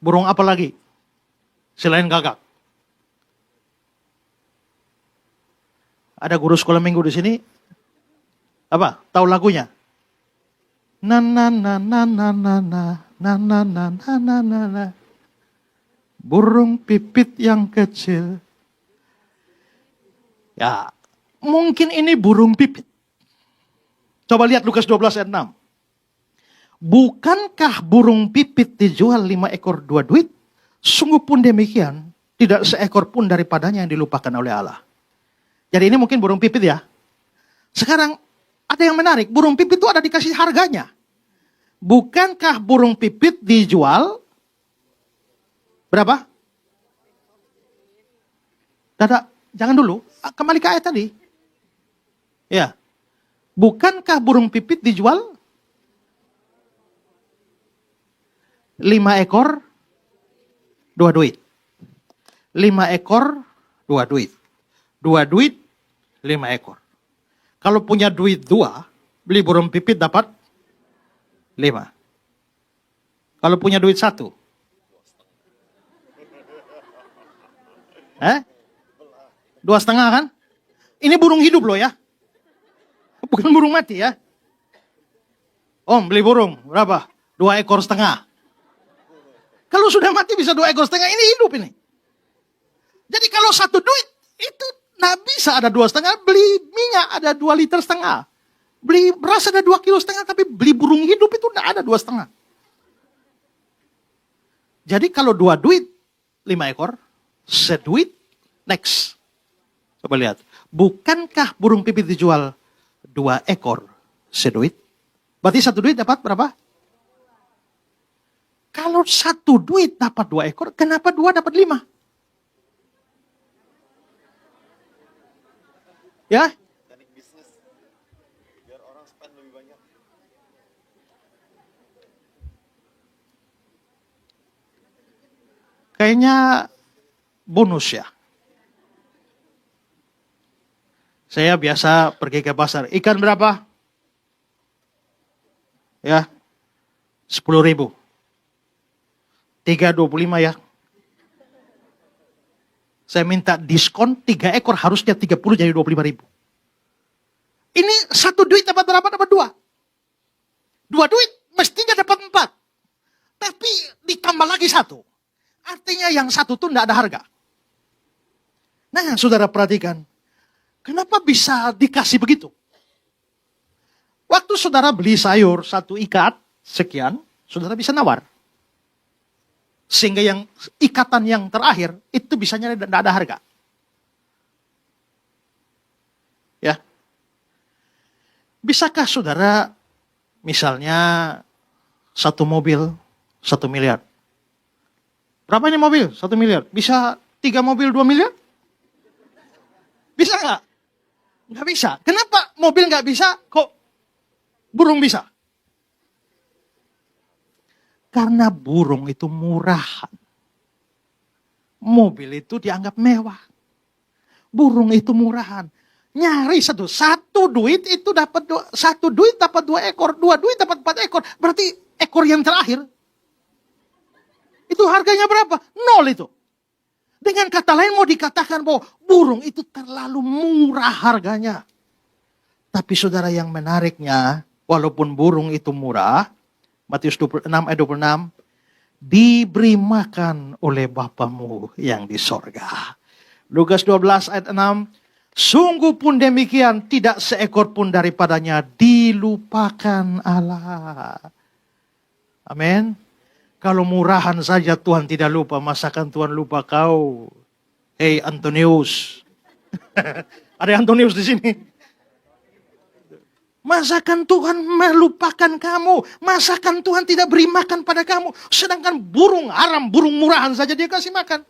[SPEAKER 1] Burung apa lagi? Selain gagak. Ada guru sekolah minggu di sini? Apa? Tahu lagunya? Na na na na na na na na na na na na na na. Burung pipit yang kecil. Ya, mungkin ini burung pipit. Coba lihat Lukas 12 ayat 6. Bukankah burung pipit dijual 5 ekor 2 duit? Sungguh pun demikian, tidak seekor pun daripadanya yang dilupakan oleh Allah. Jadi ini mungkin burung pipit ya. Sekarang ada yang menarik, burung pipit itu ada dikasih harganya. Bukankah burung pipit dijual berapa? Tidak, jangan dulu, kembali ke ayat tadi. Ya. Bukankah burung pipit dijual 5 ekor 2 duit. 5 ekor 2 duit. 2 duit 5 ekor. Kalau punya duit 2, beli burung pipit dapat 5. Kalau punya duit 1. 2,5 kan? Ini burung hidup loh ya. Bukan burung mati ya. Om beli burung berapa? 2,5 ekor. Kalau sudah mati bisa 2,5 ekor, ini hidup ini. Jadi kalau 1 duit itu nggak bisa ada 2,5, beli minyak ada 2,5 liter. Beli beras ada 2,5 kilo, tapi beli burung hidup itu nggak ada 2,5. Jadi kalau 2 duit 5 ekor, seduit next. Coba lihat, bukankah burung pipit dijual 2 ekor seduit? Berarti 1 duit dapat berapa? Kalau 1 duit dapat 2 ekor, kenapa 2 dapat 5? Ya? Kayaknya bonus ya. Saya biasa pergi ke pasar. Ikan berapa? Ya, 10.000. 3,25 ya. Saya minta diskon 3 ekor harusnya 30 jadi 25.000. Ini 1 duit dapat berapa? Dapat 2. 2 duit mestinya dapat 4. Tapi ditambah lagi 1. Artinya yang 1 tuh tidak ada harga. Nah saudara perhatikan. Kenapa bisa dikasih begitu? Waktu saudara beli sayur 1 ikat, sekian, saudara bisa nawar. Sehingga yang ikatan yang terakhir, itu bisanya tidak ada harga. Ya. Bisakah saudara, misalnya, 1 mobil, 1 miliar. Berapa ini mobil? 1 miliar. Bisa 3 mobil 2 miliar? Bisa nggak? Nggak bisa. Kenapa mobil nggak bisa, kok burung bisa? Karena burung itu murahan. Mobil itu dianggap mewah. Burung itu murahan. Nyari satu duit itu dapat 1 duit dapat 2 ekor, 2 duit dapat 4 ekor. Berarti ekor yang terakhir itu harganya berapa? 0 itu. Dengan kata lain mau dikatakan bahwa burung itu terlalu murah harganya. Tapi saudara, yang menariknya, walaupun burung itu murah, Matius 26 ayat 26, diberi makan oleh Bapamu yang di sorga. Lukas 12 ayat 6, sungguh pun demikian, tidak seekor pun daripadanya dilupakan Allah. Amin. Kalau murahan saja Tuhan tidak lupa, masakan Tuhan lupa kau? Hei Antonius. Ada Antonius di sini. Masakan Tuhan melupakan kamu? Masakan Tuhan tidak beri makan pada kamu? Sedangkan burung haram, burung murahan saja dia kasih makan.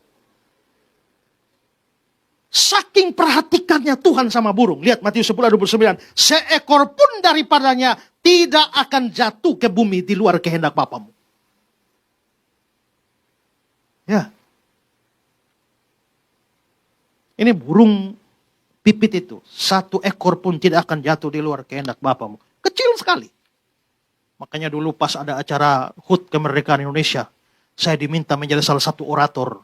[SPEAKER 1] Saking perhatikannya Tuhan sama burung. Lihat Matius 10 ayat 29. Seekor pun daripadanya tidak akan jatuh ke bumi di luar kehendak Bapamu. Ya. Ini burung pipit itu. 1 ekor pun tidak akan jatuh di luar kehendak Bapamu. Kecil sekali. Makanya dulu pas ada acara HUT Kemerdekaan Indonesia, saya diminta menjadi salah satu orator.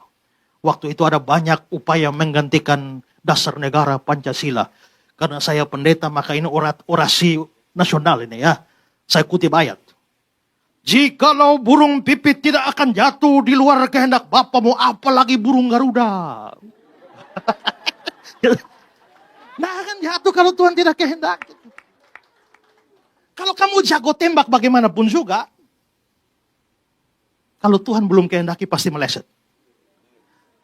[SPEAKER 1] Waktu itu ada banyak upaya menggantikan dasar negara Pancasila. Karena saya pendeta, maka ini orasi nasional ini ya. Saya kutip ayat. Jikalau burung pipit tidak akan jatuh di luar kehendak Bapamu, apalagi burung Garuda. Nah akan jatuh kalau Tuhan tidak kehendaki. Kalau kamu jago tembak bagaimanapun juga, kalau Tuhan belum kehendaki pasti meleset.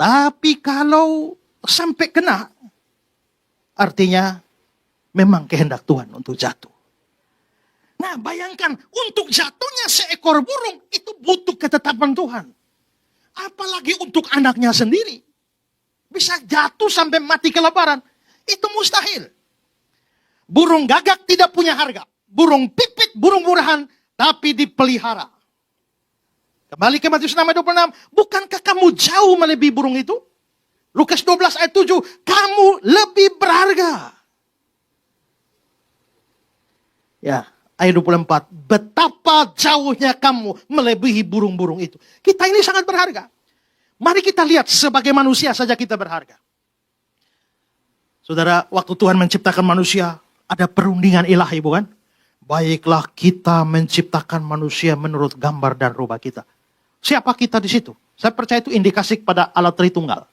[SPEAKER 1] Tapi kalau sampai kena, artinya memang kehendak Tuhan untuk jatuh. Nah bayangkan, untuk jatuhnya seekor burung itu butuh ketetapan Tuhan. Apalagi untuk anaknya sendiri. Bisa jatuh sampai mati kelaparan. Itu mustahil. Burung gagak tidak punya harga. Burung pipit, burung murahan, tapi dipelihara. Kembali ke Matius 6 ayat 26. Bukankah kamu jauh melebihi burung itu? Lukas 12 ayat 7. Kamu lebih berharga. Ya, ayat 24. Betapa jauhnya kamu melebihi burung-burung itu. Kita ini sangat berharga. Mari kita lihat sebagai manusia saja kita berharga. Saudara, waktu Tuhan menciptakan manusia, ada perundingan ilahi bukan? Baiklah kita menciptakan manusia menurut gambar dan rupa kita. Siapa kita di situ? Saya percaya itu indikasi kepada Allah Tritunggal.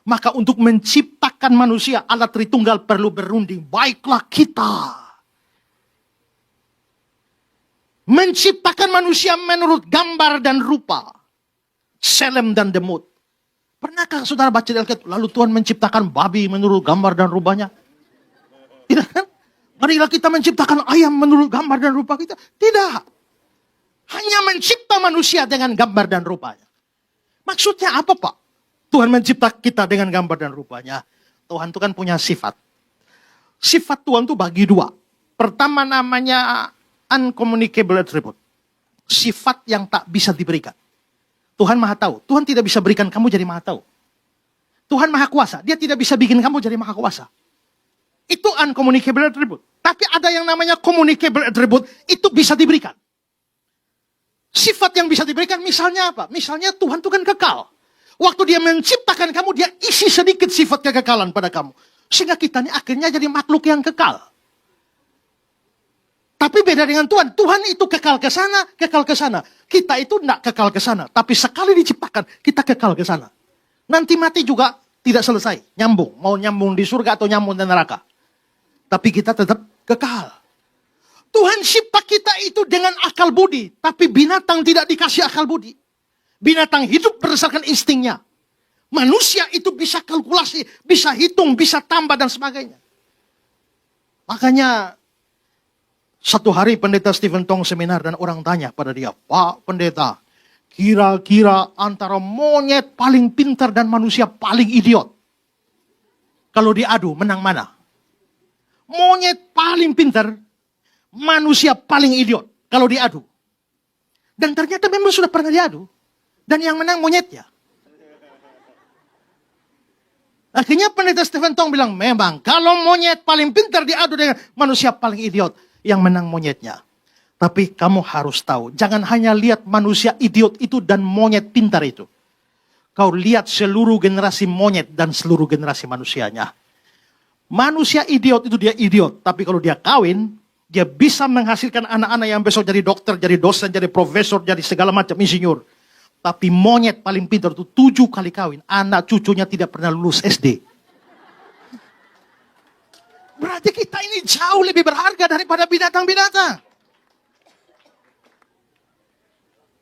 [SPEAKER 1] Maka untuk menciptakan manusia, Allah Tritunggal perlu berunding. Baiklah kita menciptakan manusia menurut gambar dan rupa. Selem dan Demut. Pernahkah saudara baca di Alkitab, lalu Tuhan menciptakan babi menurut gambar dan rupanya? Tidak kan? Marilah kita menciptakan ayam menurut gambar dan rupa kita. Tidak. Hanya mencipta manusia dengan gambar dan rupanya. Maksudnya apa Pak? Tuhan mencipta kita dengan gambar dan rupanya. Tuhan itu kan punya sifat. Sifat Tuhan itu bagi 2. Pertama namanya uncommunicable attribute. Sifat yang tak bisa diberikan. Tuhan maha tahu. Tuhan tidak bisa berikan kamu jadi maha tahu. Tuhan maha kuasa. Dia tidak bisa bikin kamu jadi maha kuasa. Itu uncommunicable attribute. Tapi ada yang namanya communicable attribute. Itu bisa diberikan. Sifat yang bisa diberikan misalnya apa? Misalnya Tuhan itu kan kekal. Waktu dia menciptakan kamu, dia isi sedikit sifat kekekalan pada kamu. Sehingga kita ini akhirnya jadi makhluk yang kekal. Tapi beda dengan Tuhan. Tuhan itu kekal ke sana, kekal ke sana. Kita itu tidak kekal ke sana. Tapi sekali diciptakan, kita kekal ke sana. Nanti mati juga tidak selesai. Nyambung. Mau nyambung di surga atau nyambung di neraka. Tapi kita tetap kekal. Tuhan cipta kita itu dengan akal budi. Tapi binatang tidak dikasih akal budi. Binatang hidup berdasarkan instingnya. Manusia itu bisa kalkulasi, bisa hitung, bisa tambah dan sebagainya. Makanya satu hari pendeta Stephen Tong seminar dan orang tanya pada dia, Pak Pendeta, kira-kira antara monyet paling pintar dan manusia paling idiot, kalau diadu menang mana? Monyet paling pintar, manusia paling idiot kalau diadu. Dan ternyata memang sudah pernah diadu. Dan yang menang monyetnya. Akhirnya pendeta Stephen Tong bilang, memang kalau monyet paling pintar diadu dengan manusia paling idiot, yang menang monyetnya. Tapi kamu harus tahu, jangan hanya lihat manusia idiot itu dan monyet pintar itu. Kau lihat seluruh generasi monyet dan seluruh generasi manusianya. Manusia idiot itu dia idiot, tapi kalau dia kawin, dia bisa menghasilkan anak-anak yang besok jadi dokter, jadi dosen, jadi profesor, jadi segala macam insinyur. Tapi monyet paling pintar itu 7 kali kawin. Anak cucunya tidak pernah lulus SD. Berarti kita ini jauh lebih berharga daripada binatang-binatang.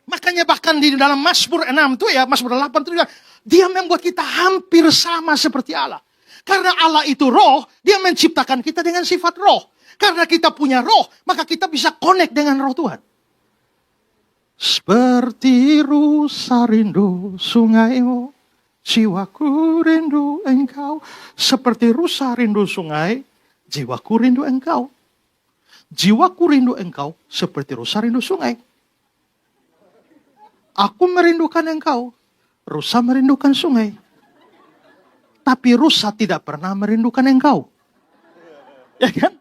[SPEAKER 1] Makanya bahkan di dalam Mazmur 6 itu ya, Mazmur 8 itu dia membuat kita hampir sama seperti Allah. Karena Allah itu roh, dia menciptakan kita dengan sifat roh. Karena kita punya roh, maka kita bisa connect dengan roh Tuhan. Seperti rusa rindu sungaimu, jiwaku rindu engkau. Seperti rusa rindu sungai, jiwaku rindu engkau. Jiwaku rindu engkau, seperti rusa rindu sungai. Aku merindukan engkau, rusa merindukan sungai. Tapi rusa tidak pernah merindukan engkau. Ya kan?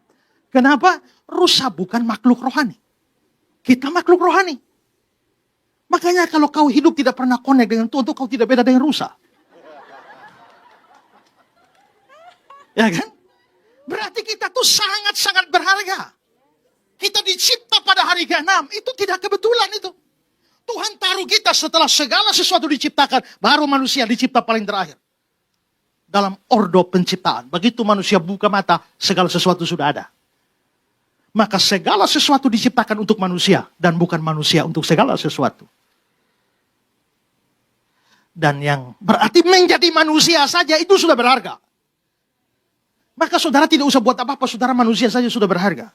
[SPEAKER 1] Kenapa? Rusa bukan makhluk rohani. Kita makhluk rohani. Makanya kalau kau hidup tidak pernah connect dengan Tuhan, kau tidak beda dengan rusa. Ya kan? Berarti kita tuh sangat-sangat berharga. Kita dicipta pada hari ke-6. Itu tidak kebetulan itu. Tuhan taruh kita setelah segala sesuatu diciptakan. Baru manusia dicipta paling terakhir. Dalam ordo penciptaan. Begitu manusia buka mata, segala sesuatu sudah ada. Maka segala sesuatu diciptakan untuk manusia. Dan bukan manusia untuk segala sesuatu. Dan yang berarti menjadi manusia saja itu sudah berharga. Maka saudara tidak usah buat apa-apa, saudara manusia saja sudah berharga.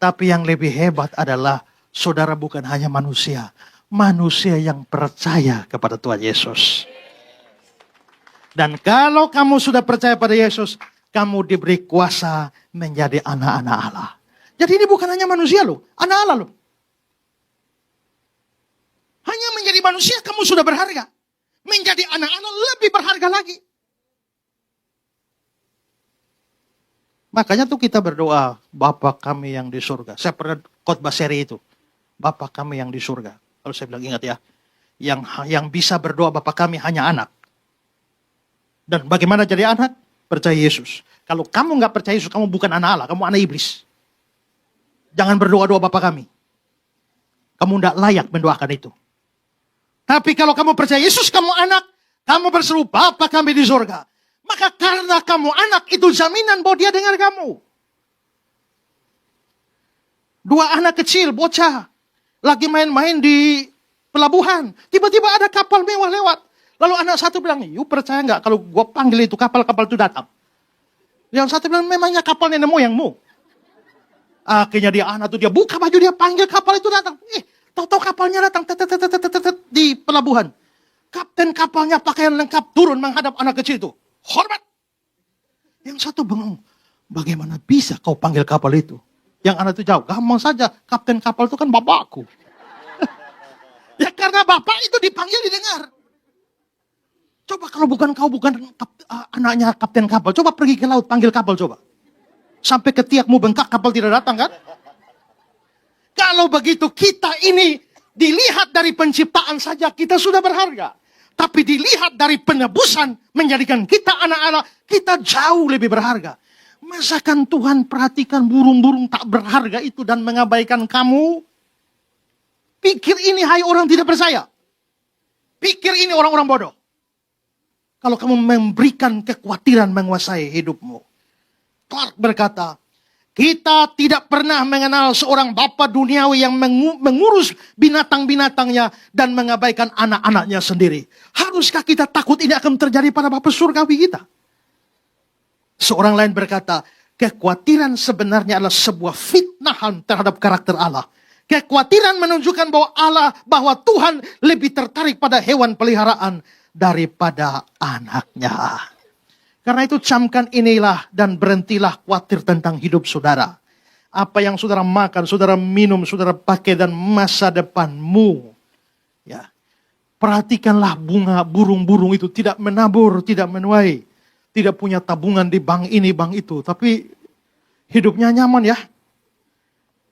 [SPEAKER 1] Tapi yang lebih hebat adalah saudara bukan hanya manusia. Manusia yang percaya kepada Tuhan Yesus. Dan kalau kamu sudah percaya pada Yesus, kamu diberi kuasa menjadi anak-anak Allah. Jadi ini bukan hanya manusia loh, anak Allah loh. Hanya menjadi manusia kamu sudah berharga. Menjadi anak Allah lebih berharga lagi. Makanya tuh kita berdoa, Bapa kami yang di surga. Saya pernah khotbah seri itu. Bapa kami yang di surga. Kalau saya bilang ingat ya. Yang bisa berdoa Bapa kami hanya anak. Dan bagaimana jadi anak? Percaya Yesus. Kalau kamu nggak percaya Yesus, kamu bukan anak Allah. Kamu anak iblis. Jangan berdoa-doa Bapa kami. Kamu tidak layak mendoakan itu. Tapi kalau kamu percaya Yesus, kamu anak, kamu berseru Bapa kami di surga. Maka karena kamu anak, itu jaminan bahwa dia dengar kamu. 2 anak kecil, bocah, lagi main-main di pelabuhan. Tiba-tiba ada kapal mewah lewat. Lalu anak satu bilang, you percaya nggak kalau gue panggil itu kapal itu datang? Yang satu bilang, memangnya kapal nenek moyangmu? Akhirnya dia buka baju, dia panggil kapal itu datang. Tahu-tahu kapalnya datang di pelabuhan. Kapten kapalnya pakaian lengkap turun menghadap anak kecil itu. Hormat. Yang satu bengong. Bagaimana bisa kau panggil kapal itu? Yang anak itu jawab, gampang saja. Kapten kapal itu kan bapakku. Ya karena bapak itu dipanggil didengar. Coba kalau bukan anaknya kapten kapal. Coba pergi ke laut panggil kapal coba. Sampai ketiakmu bengkak kapal tidak datang kan? Kalau begitu kita ini dilihat dari penciptaan saja kita sudah berharga. Tapi dilihat dari penebusan menjadikan kita anak Allah, kita jauh lebih berharga. Masakan Tuhan perhatikan burung-burung tak berharga itu dan mengabaikan kamu? Pikir ini hai orang tidak percaya. Pikir ini orang-orang bodoh. kalau kamu memberikan kekhawatiran menguasai hidupmu. Clark berkata, kita tidak pernah mengenal seorang bapa duniawi yang mengurus binatang-binatangnya dan mengabaikan anak-anaknya sendiri. Haruskah kita takut ini akan terjadi pada Bapa surgawi kita? Seorang lain berkata, kekhawatiran sebenarnya adalah sebuah fitnahan terhadap karakter Allah. Kekhawatiran menunjukkan bahwa Tuhan lebih tertarik pada hewan peliharaan daripada anaknya. Karena itu camkan inilah dan berhentilah khawatir tentang hidup saudara. Apa yang saudara makan, saudara minum, saudara pakai dan masa depanmu. Ya. Perhatikanlah bunga burung-burung itu tidak menabur, tidak menuai. Tidak punya tabungan di bank ini, bank itu. Tapi hidupnya nyaman ya.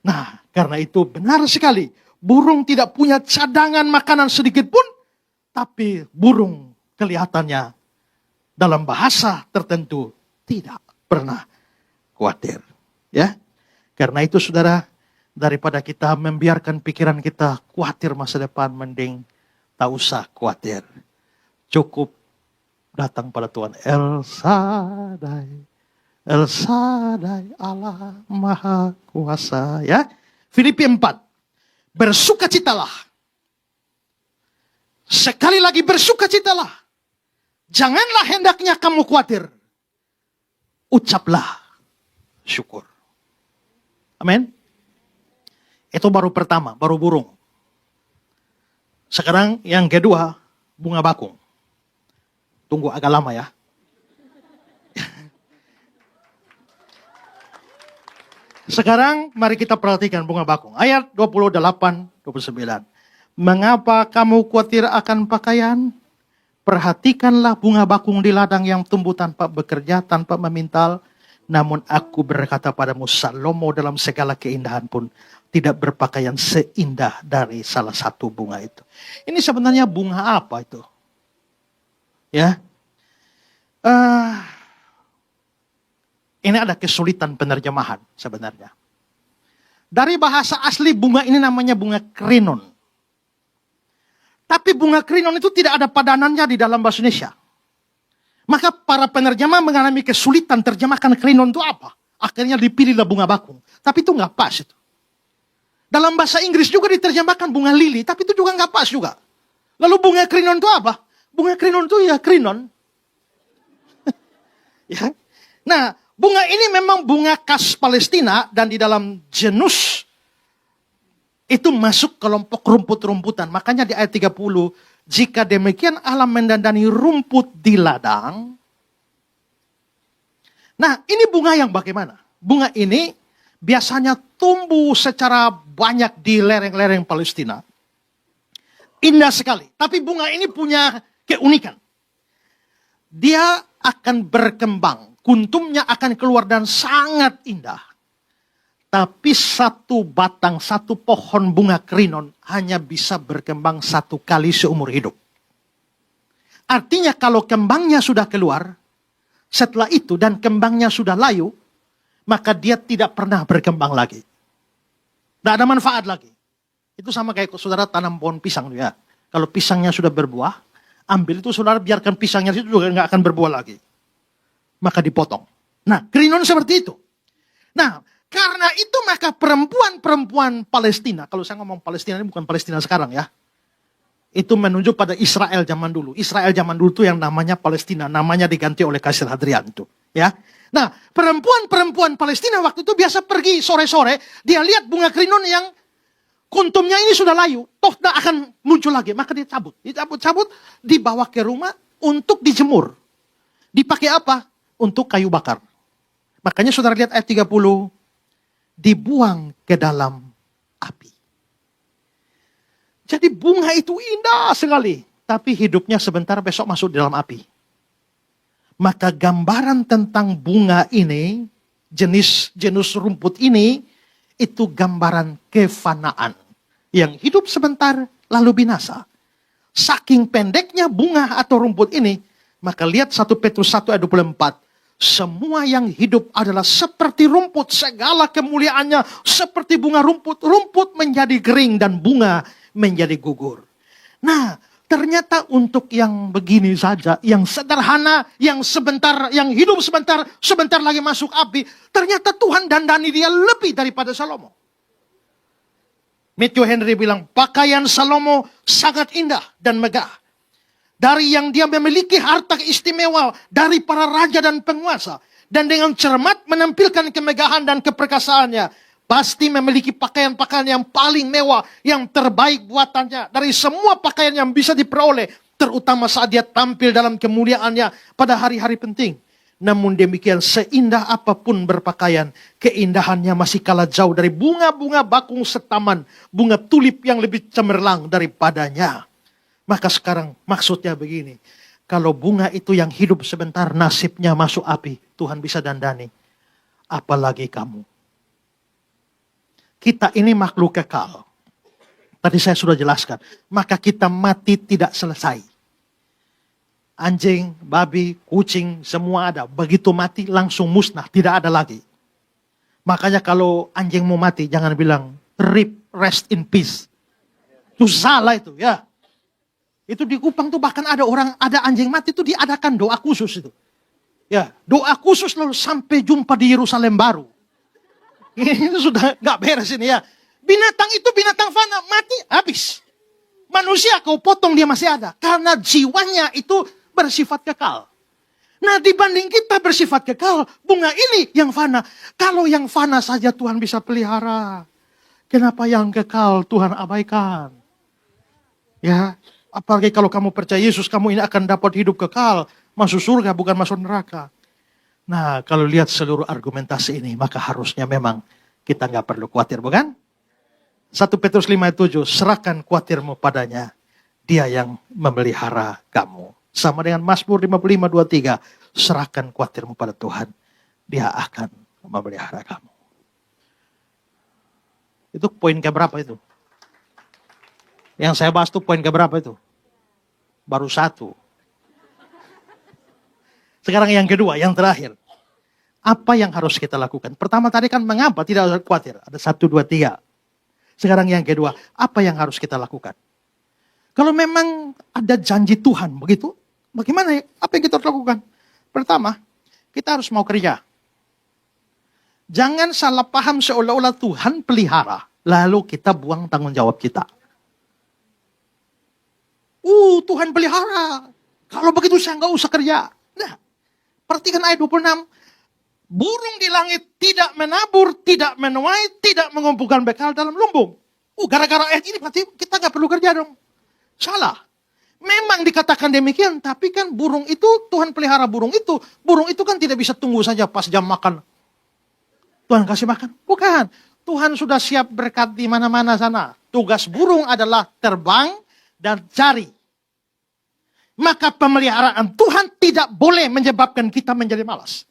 [SPEAKER 1] Nah, karena itu benar sekali. Burung tidak punya cadangan makanan sedikit pun. Tapi burung kelihatannya dalam bahasa tertentu tidak pernah khawatir. Ya, karena itu saudara, daripada kita membiarkan pikiran kita khawatir masa depan, mending tak usah khawatir. Cukup datang pada Tuhan. El Shaddai, El Shaddai, Allah Maha Kuasa. Ya, Filipi 4. Bersukacitalah. Sekali lagi bersukacitalah. Janganlah hendaknya kamu khawatir. Ucaplah syukur. Amin. Itu baru pertama, baru burung. Sekarang yang kedua, bunga bakung. Tunggu agak lama ya. Sekarang mari kita perhatikan bunga bakung. Ayat 28-29. Mengapa kamu khawatir akan pakaian? Perhatikanlah bunga bakung di ladang yang tumbuh tanpa bekerja, tanpa memintal. Namun aku berkata padamu, Salomo dalam segala keindahan pun tidak berpakaian seindah dari salah satu bunga itu. Ini sebenarnya bunga apa itu? Ya, ini ada kesulitan penerjemahan sebenarnya. Dari bahasa asli bunga ini namanya bunga krinon. Tapi bunga krinon itu tidak ada padanannya di dalam bahasa Indonesia. Maka para penerjemah mengalami kesulitan terjemahkan krinon itu apa. Akhirnya dipilihlah bunga bakung. Tapi itu nggak pas itu. Dalam bahasa Inggris juga diterjemahkan bunga lili. Tapi itu juga nggak pas juga. Lalu bunga krinon itu apa? Bunga krinon itu ya krinon. Ya. Nah, bunga ini memang bunga khas Palestina. Dan di dalam genus itu masuk kelompok rumput-rumputan. Makanya di ayat 30, jika demikian Allah mendandani rumput di ladang. Nah, ini bunga yang bagaimana? Bunga ini biasanya tumbuh secara banyak di lereng-lereng Palestina. Indah sekali. Tapi bunga ini punya keunikan. Dia akan berkembang. Kuntumnya akan keluar dan sangat indah. Tapi satu batang, satu pohon bunga krinon hanya bisa berkembang satu kali seumur hidup. Artinya kalau kembangnya sudah keluar, setelah itu dan kembangnya sudah layu, maka dia tidak pernah berkembang lagi. Tidak ada manfaat lagi. Itu sama kayak saudara tanam pohon pisang ya. Kalau pisangnya sudah berbuah, ambil itu saudara biarkan pisangnya itu juga nggak akan berbuah lagi. Maka dipotong. Nah, krinon seperti itu. Nah, karena itu maka perempuan-perempuan Palestina, kalau saya ngomong Palestina ini bukan Palestina sekarang ya. Itu menunjuk pada Israel zaman dulu. Israel zaman dulu itu yang namanya Palestina, namanya diganti oleh Kaisar Hadrian itu, ya. Nah, perempuan-perempuan Palestina waktu itu biasa pergi sore-sore, dia lihat bunga krinon yang kuntumnya ini sudah layu, toh tidak akan muncul lagi, maka dia cabut, dibawa ke rumah untuk dijemur. Dipakai apa? Untuk kayu bakar. Makanya saudara lihat ayat 30, dibuang ke dalam api. Jadi bunga itu indah sekali. Tapi hidupnya sebentar besok masuk di dalam api. Maka gambaran tentang bunga ini, jenis rumput ini, itu gambaran kefanaan. Yang hidup sebentar lalu binasa. Saking pendeknya bunga atau rumput ini, maka lihat 1 Petrus 1 ayat 24. Semua yang hidup adalah seperti rumput, segala kemuliaannya seperti bunga rumput. Rumput menjadi kering dan bunga menjadi gugur. Nah, Ternyata untuk yang begini saja, yang sederhana, yang sebentar, yang hidup sebentar, sebentar lagi masuk api, ternyata Tuhan dandani dia lebih daripada Salomo. Matthew Henry bilang, pakaian Salomo sangat indah dan megah. Dari yang dia memiliki harta istimewa dari para raja dan penguasa. Dan dengan cermat menampilkan kemegahan dan keperkasaannya. Pasti memiliki pakaian-pakaian yang paling mewah, yang terbaik buatannya. Dari semua pakaian yang bisa diperoleh. Terutama saat dia tampil dalam kemuliaannya pada hari-hari penting. Namun demikian seindah apapun berpakaian, keindahannya masih kalah jauh dari bunga-bunga bakung setaman. Bunga tulip yang lebih cemerlang daripadanya. Maka sekarang maksudnya begini. Kalau bunga itu yang hidup sebentar nasibnya masuk api. Tuhan bisa dandani. Apalagi kamu. Kita ini makhluk kekal. Tadi saya sudah jelaskan. Maka kita mati tidak selesai. Anjing, babi, kucing, semua ada. Begitu mati langsung musnah. Tidak ada lagi. Makanya kalau anjing mau mati, jangan bilang, RIP, rest in peace. Itu salah itu ya. Itu di Kupang tuh bahkan ada anjing mati itu diadakan doa khusus itu. Ya, doa khusus lalu sampai jumpa di Yerusalem baru. Ini sudah gak beres ini ya. Binatang itu binatang fana, mati, habis. Manusia kau potong dia masih ada. Karena jiwanya itu bersifat kekal. Nah dibanding kita bersifat kekal, bunga ini yang fana. Kalau yang fana saja Tuhan bisa pelihara. Kenapa yang kekal Tuhan abaikan? Ya, apalagi kalau kamu percaya Yesus, kamu ini akan dapat hidup kekal. Masuk surga bukan masuk neraka. Nah, kalau lihat seluruh argumentasi ini, maka harusnya memang kita nggak perlu khawatir, bukan? 1 Petrus 5:7, serahkan khawatirmu padanya, dia yang memelihara kamu. Sama dengan Mazmur 55:23, serahkan khawatirmu pada Tuhan, dia akan memelihara kamu. Itu poin keberapa itu? Yang saya bahas itu poin keberapa itu? Baru 1. Sekarang yang kedua, yang terakhir. Apa yang harus kita lakukan? Pertama tadi kan mengapa tidak harus khawatir. Ada 1, 2, 3. Sekarang yang kedua, apa yang harus kita lakukan? Kalau memang ada janji Tuhan begitu, bagaimana ya? Apa yang kita harus lakukan? Pertama, kita harus mau kerja. Jangan salah paham seolah-olah Tuhan pelihara, lalu kita buang tanggung jawab kita. Tuhan pelihara. Kalau begitu saya nggak usah kerja. Nah, perhatikan ayat 26. Burung di langit tidak menabur, tidak menuai, tidak mengumpulkan bekal dalam lumbung. Gara-gara ayat ini berarti kita nggak perlu kerja dong. Salah. Memang dikatakan demikian, tapi kan burung itu, Tuhan pelihara burung itu. Burung itu kan tidak bisa tunggu saja pas jam makan. Tuhan kasih makan. Bukan. Tuhan sudah siap berkat di mana-mana sana. Tugas burung adalah terbang dan cari. Maka pemeliharaan Tuhan tidak boleh menyebabkan kita menjadi malas.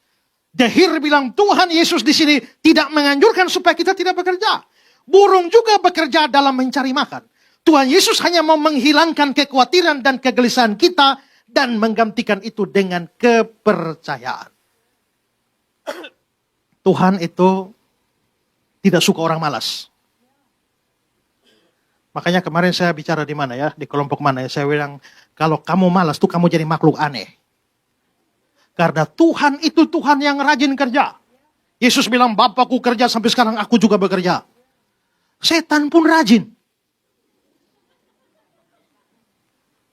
[SPEAKER 1] Dahir bilang Tuhan Yesus di sini tidak menganjurkan supaya kita tidak bekerja. Burung juga bekerja dalam mencari makan. Tuhan Yesus hanya mau menghilangkan kekhawatiran dan kegelisahan kita dan menggantikan itu dengan kepercayaan. Tuhan itu tidak suka orang malas. Makanya kemarin saya bicara di mana ya, di kelompok mana ya, saya bilang kalau kamu malas tuh kamu jadi makhluk aneh. Karena Tuhan itu Tuhan yang rajin kerja. Yesus bilang, Bapakku kerja sampai sekarang aku juga bekerja. Setan pun rajin.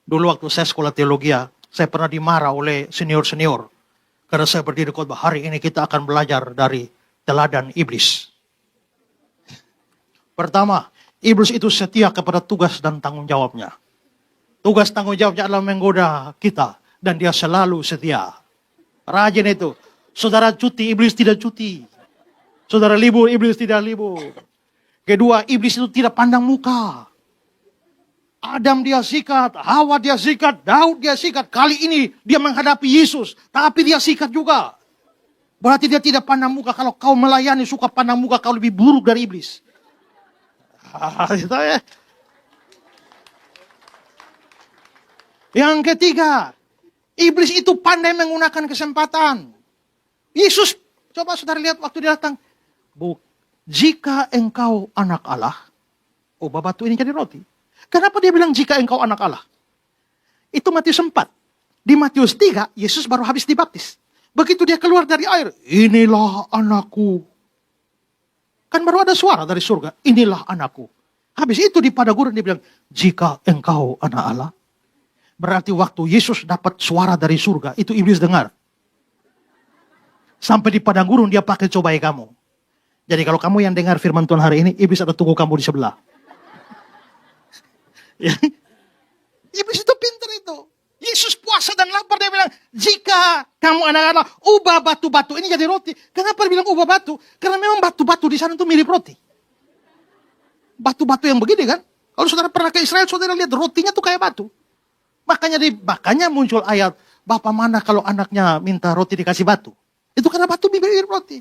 [SPEAKER 1] Dulu waktu saya sekolah teologi, saya pernah dimarah oleh senior-senior. Karena saya berdiri khotbah, hari ini kita akan belajar dari teladan iblis. Pertama, iblis itu setia kepada tugas dan tanggung jawabnya. Tugas tanggung jawabnya adalah menggoda kita. Dan dia selalu setia. Rajin itu. Saudara cuti, iblis tidak cuti. Saudara libur, iblis tidak libur. Kedua, iblis itu tidak pandang muka. Adam dia sikat, Hawa dia sikat, Daud dia sikat. Kali ini dia menghadapi Yesus. Tapi dia sikat juga. Berarti dia tidak pandang muka. Kalau kau melayani suka pandang muka, kau lebih buruk dari iblis. Yang ketiga, iblis itu pandai menggunakan kesempatan. Yesus, coba saudara lihat waktu dia datang. Jika engkau anak Allah, batu ini jadi roti. Kenapa dia bilang jika engkau anak Allah? Itu Matius 4. Di Matius 3, Yesus baru habis dibaptis. Begitu dia keluar dari air, inilah anakku. Kan baru ada suara dari surga, inilah anakku. Habis itu di padang gurun dia bilang, jika engkau anak Allah. Berarti waktu Yesus dapat suara dari surga, itu iblis dengar. Sampai di padang gurun dia pakai cobai kamu. Jadi kalau kamu yang dengar firman Tuhan hari ini, iblis ada tunggu kamu di sebelah. Ya. Iblis itu pintar itu. Yesus puasa dan lapar, dia bilang, jika kamu anak-anak, ubah batu-batu ini jadi roti. Kenapa dia bilang ubah batu? Karena memang batu-batu di sana itu mirip roti. Batu-batu yang begini kan. Kalau saudara pernah ke Israel, saudara lihat rotinya tuh kayak batu. Makanya muncul ayat, Bapak mana kalau anaknya minta roti dikasih batu. Itu karena batu mirip roti.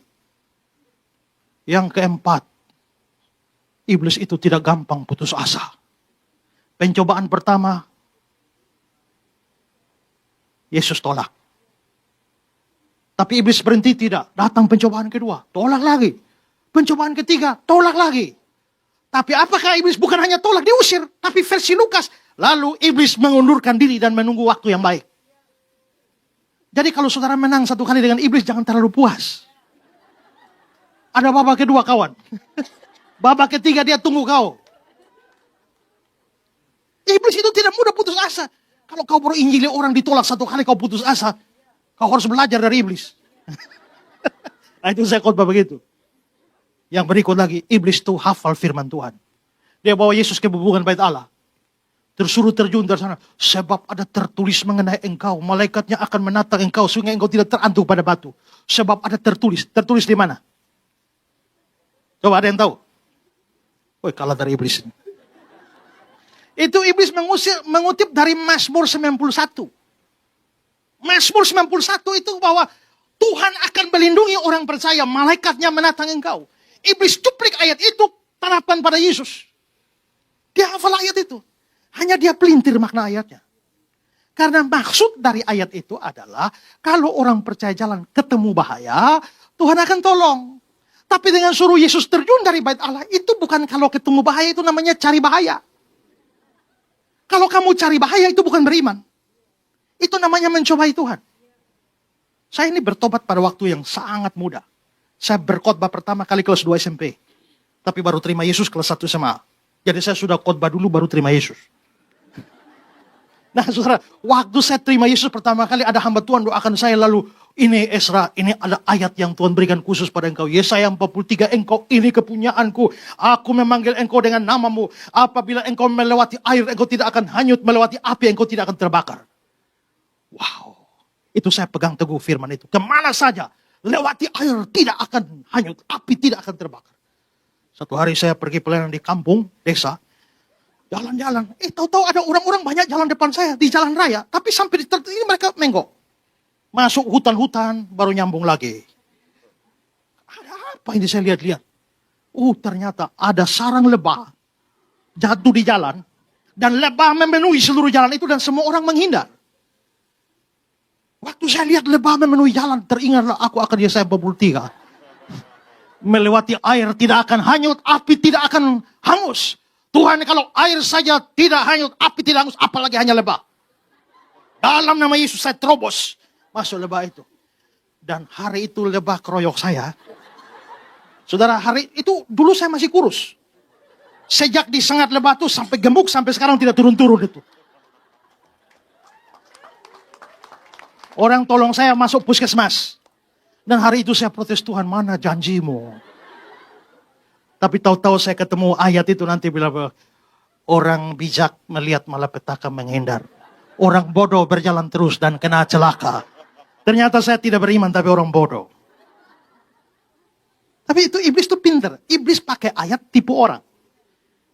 [SPEAKER 1] Yang keempat, iblis itu tidak gampang putus asa. Pencobaan pertama, Yesus tolak. Tapi iblis berhenti tidak. Datang pencobaan kedua, tolak lagi. Pencobaan ketiga, tolak lagi. Tapi apakah iblis bukan hanya tolak, diusir. Tapi versi Lukas, lalu iblis mengundurkan diri dan menunggu waktu yang baik. Jadi kalau saudara menang satu kali dengan iblis, jangan terlalu puas. Ada babak kedua kawan. Babak ketiga dia tunggu kau. Iblis itu tidak mudah putus asa. Kalau kau baru injili orang ditolak satu kali kau putus asa, kau harus belajar dari iblis. Nah itu saya khotbah begitu. Yang berikut lagi, iblis itu hafal firman Tuhan. Dia bawa Yesus ke bubungan bait Allah. Tersuruh terjun dari sana. Sebab ada tertulis mengenai engkau. Malaikatnya akan menatang engkau sehingga engkau tidak terantuk pada batu. Sebab ada tertulis. Tertulis di mana? Coba ada yang tahu? Woi kalah dari iblis ini. Itu iblis mengutip dari Mazmur 91. Mazmur 91 itu bahwa Tuhan akan melindungi orang percaya. Malaikatnya menatang engkau. Iblis cuplik ayat itu terapan pada Yesus. Dia hafal ayat itu. Hanya dia pelintir makna ayatnya. Karena maksud dari ayat itu adalah kalau orang percaya jalan ketemu bahaya, Tuhan akan tolong. Tapi dengan suruh Yesus terjun dari bait Allah, itu bukan kalau ketemu bahaya, itu namanya cari bahaya. Kalau kamu cari bahaya itu bukan beriman. Itu namanya mencobai Tuhan. Saya ini bertobat pada waktu yang sangat muda. Saya berkhotbah pertama kali kelas 2 SMP. Tapi baru terima Yesus kelas 1 SMA. Jadi saya sudah khotbah dulu baru terima Yesus. Nah saudara, waktu saya terima Yesus pertama kali ada hamba Tuhan doakan saya lalu. Ini Esra, ini ada ayat yang Tuhan berikan khusus pada engkau. Yesaya 43, engkau ini kepunyaanku. Aku memanggil engkau dengan namamu. Apabila engkau melewati air, engkau tidak akan hanyut. Melewati api, engkau tidak akan terbakar. Wow. Itu saya pegang teguh firman itu. Kemana saja, lewati air tidak akan hanyut. Api tidak akan terbakar. Satu hari saya pergi pelayanan di kampung, desa. Jalan-jalan. Tahu-tahu ada orang-orang banyak jalan depan saya. Di jalan raya. Tapi sampai di ini mereka menggok. Masuk hutan-hutan, baru nyambung lagi. Ada apa ini saya lihat-lihat? Ternyata ada sarang lebah jatuh di jalan. Dan lebah memenuhi seluruh jalan itu dan semua orang menghindar. Waktu saya lihat lebah memenuhi jalan, teringatlah aku akan Yesaya 43. Melewati air tidak akan hanyut, api tidak akan hangus. Tuhan kalau air saja tidak hanyut, api tidak hangus, apalagi hanya lebah. Dalam nama Yesus saya terobos. Masuk lebah itu. Dan hari itu lebah keroyok saya. Saudara, hari itu dulu saya masih kurus. Sejak disengat lebah itu sampai gemuk, sampai sekarang tidak turun-turun itu. Orang tolong saya masuk puskesmas. Dan hari itu saya protes, Tuhan mana janjimu? Tapi tahu-tahu saya ketemu ayat itu nanti bilang, orang bijak melihat malapetaka menghindar. Orang bodoh berjalan terus dan kena celaka. Ternyata saya tidak beriman tapi orang bodoh. Tapi itu iblis itu pintar. Iblis pakai ayat tipu orang.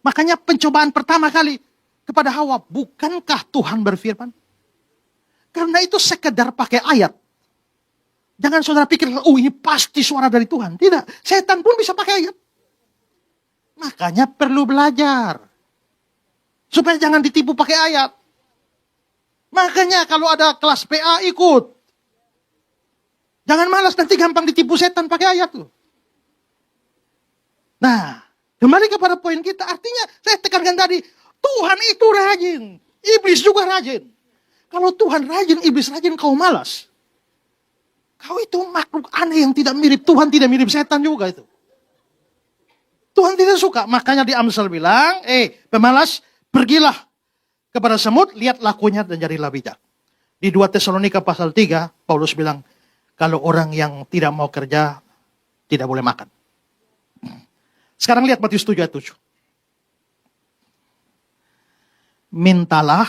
[SPEAKER 1] Makanya pencobaan pertama kali kepada Hawa, bukankah Tuhan berfirman? Karena itu sekedar pakai ayat. Jangan saudara pikir, ini pasti suara dari Tuhan. Tidak, setan pun bisa pakai ayat. Makanya perlu belajar. Supaya jangan ditipu pakai ayat. Makanya kalau ada kelas PA ikut. Jangan malas, nanti gampang ditipu setan pakai ayat tuh. Nah, kembali kepada poin kita. Artinya, saya tekankan tadi, Tuhan itu rajin. Iblis juga rajin. Kalau Tuhan rajin, iblis rajin, kau malas. Kau itu makhluk aneh yang tidak mirip Tuhan, tidak mirip setan juga itu. Tuhan tidak suka. Makanya di Amsal bilang, pemalas, pergilah kepada semut, lihat lakunya dan jadilah bijak. Di 2 Tesalonika pasal 3, Paulus bilang, kalau orang yang tidak mau kerja, tidak boleh makan. Sekarang lihat Matius 7 ayat 7. Mintalah,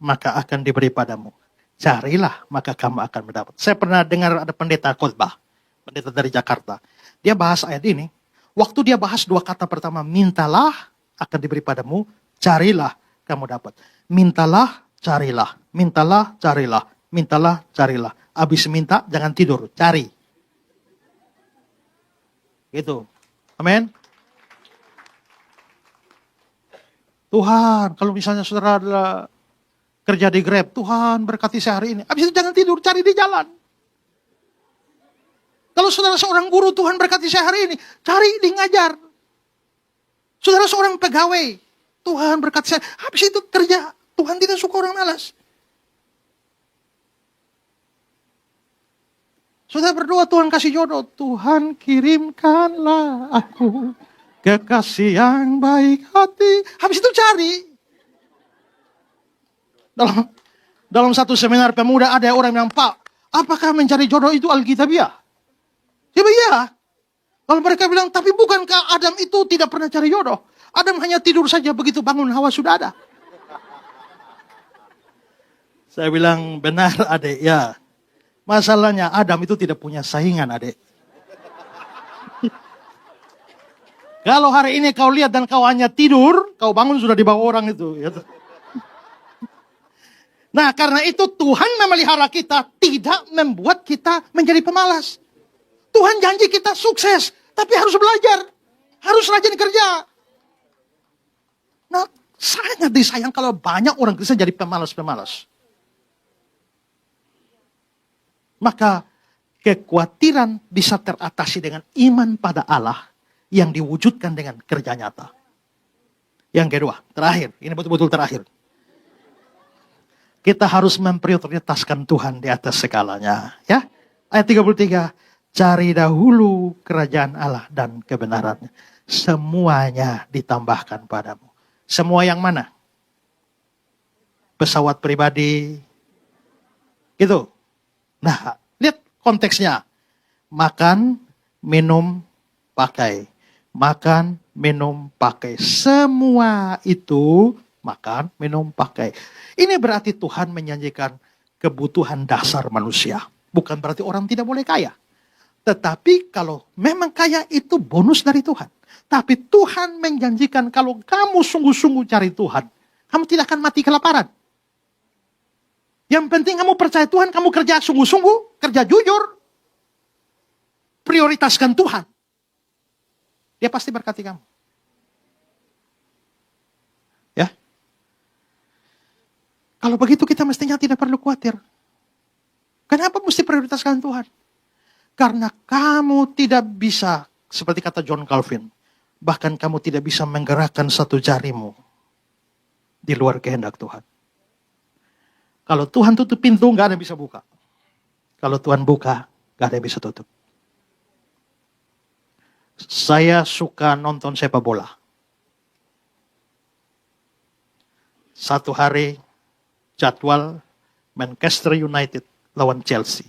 [SPEAKER 1] maka akan diberi padamu. Carilah, maka kamu akan mendapat. Saya pernah dengar ada pendeta khotbah, pendeta dari Jakarta. Dia bahas ayat ini. Waktu dia bahas 2 kata pertama, mintalah, akan diberi padamu. Carilah, kamu dapat. Mintalah, carilah. Mintalah, carilah. Mintalah, carilah. Habis minta, jangan tidur. Cari. Gitu. Amin. Tuhan, kalau misalnya saudara adalah kerja di Grab, Tuhan berkati saya hari ini. Habis itu jangan tidur, cari di jalan. Kalau saudara seorang guru, Tuhan berkati saya hari ini, cari di ngajar. Saudara seorang pegawai, Tuhan berkati saya. Habis itu kerja, Tuhan tidak suka orang malas. Saudara berdoa, Tuhan kasih jodoh. Tuhan kirimkanlah aku kekasih yang baik hati. Habis itu cari. Dalam satu seminar pemuda ada orang yang, Pak, apakah mencari jodoh itu Alkitabiah? Ya, iya. Lalu mereka bilang, tapi bukankah Adam itu tidak pernah cari jodoh? Adam hanya tidur saja, begitu bangun Hawa sudah ada. Saya bilang, benar adik, ya. Masalahnya Adam itu tidak punya saingan adik. Kalau hari ini kau lihat dan kau hanya tidur, kau bangun sudah di bawah orang itu. Nah, karena itu Tuhan memelihara kita, tidak membuat kita menjadi pemalas. Tuhan janji kita sukses, tapi harus belajar. Harus rajin kerja. Nah, sangat disayang kalau banyak orang Kristen jadi pemalas-pemalas. Maka kekhawatiran bisa teratasi dengan iman pada Allah yang diwujudkan dengan kerja nyata. Yang kedua, terakhir, ini betul-betul terakhir. Kita harus memprioritaskan Tuhan di atas segalanya. Ya, ayat 33, cari dahulu kerajaan Allah dan kebenarannya. Semuanya ditambahkan padamu. Semua yang mana? Pesawat pribadi. Gitu. Nah, lihat konteksnya. Makan, minum, pakai. Makan, minum, pakai. Semua itu makan, minum, pakai. Ini berarti Tuhan menjanjikan kebutuhan dasar manusia. Bukan berarti orang tidak boleh kaya. Tetapi kalau memang kaya itu bonus dari Tuhan. Tapi Tuhan menjanjikan kalau kamu sungguh-sungguh cari Tuhan, kamu tidak akan mati kelaparan. Yang penting kamu percaya Tuhan, kamu kerja sungguh-sungguh, kerja jujur. Prioritaskan Tuhan. Dia pasti berkati kamu. Ya. Kalau begitu kita mestinya tidak perlu khawatir. Kenapa mesti prioritaskan Tuhan? Karena kamu tidak bisa, seperti kata John Calvin, bahkan kamu tidak bisa menggerakkan satu jarimu di luar kehendak Tuhan. Kalau Tuhan tutup pintu, nggak ada yang bisa buka. Kalau Tuhan buka, nggak ada yang bisa tutup. Saya suka nonton sepak bola. Satu hari jadwal Manchester United lawan Chelsea.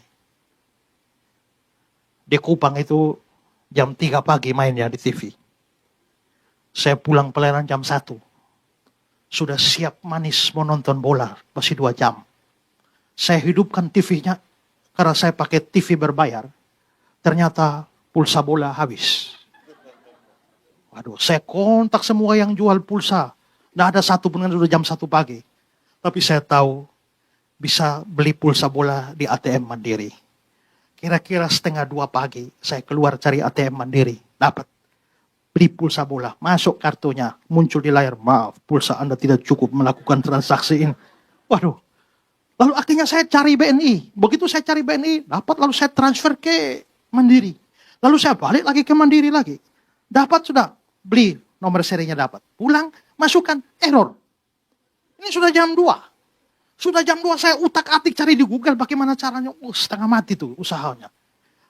[SPEAKER 1] Di Kupang itu jam 3 pagi mainnya di TV. Saya pulang pelayanan jam 1. Sudah siap manis mau nonton bola, masih 2 jam. Saya hidupkan TV-nya karena saya pakai TV berbayar. Ternyata pulsa bola habis. Waduh, saya kontak semua yang jual pulsa. Nggak ada satu pun, sudah jam 1 pagi. Tapi saya tahu bisa beli pulsa bola di ATM Mandiri. Kira-kira 1:30 pagi, saya keluar cari ATM Mandiri. Dapat. Beli pulsa bola. Masuk kartunya. Muncul di layar. Maaf, pulsa Anda tidak cukup melakukan transaksi ini. Waduh. Lalu akhirnya saya cari BNI. Begitu saya cari BNI, dapat. Lalu saya transfer ke Mandiri. Lalu saya balik lagi ke Mandiri lagi. Dapat sudah. Beli nomor serinya dapat. Pulang, masukkan, error. Ini sudah jam 2. Sudah jam 2 saya utak-atik cari di Google bagaimana caranya. Setengah mati tuh usahanya.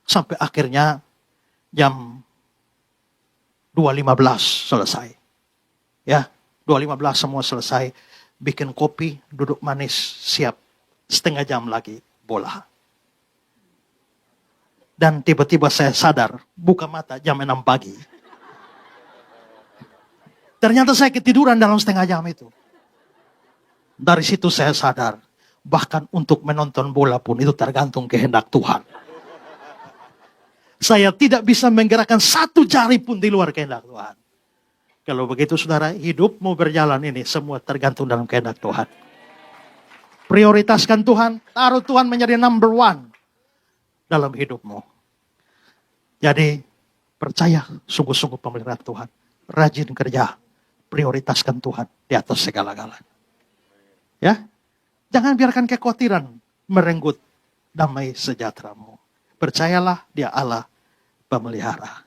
[SPEAKER 1] Sampai akhirnya jam 2.15 selesai. Ya, 2.15 semua selesai. Bikin kopi, duduk manis, siap. Setengah jam lagi bola. Dan tiba-tiba saya sadar, buka mata jam 6 pagi. Ternyata saya ketiduran dalam setengah jam itu. Dari situ saya sadar, bahkan untuk menonton bola pun itu tergantung kehendak Tuhan. Saya tidak bisa menggerakkan satu jari pun di luar kehendak Tuhan. Kalau begitu saudara, hidupmu berjalan ini semua tergantung dalam kehendak Tuhan. Prioritaskan Tuhan, taruh Tuhan menjadi number one dalam hidupmu. Jadi percaya sungguh-sungguh pemeliharaan Tuhan. Rajin kerja, prioritaskan Tuhan di atas segala-galanya. Ya, jangan biarkan kekhawatiran merenggut damai sejahteramu. Percayalah dia Allah pemelihara.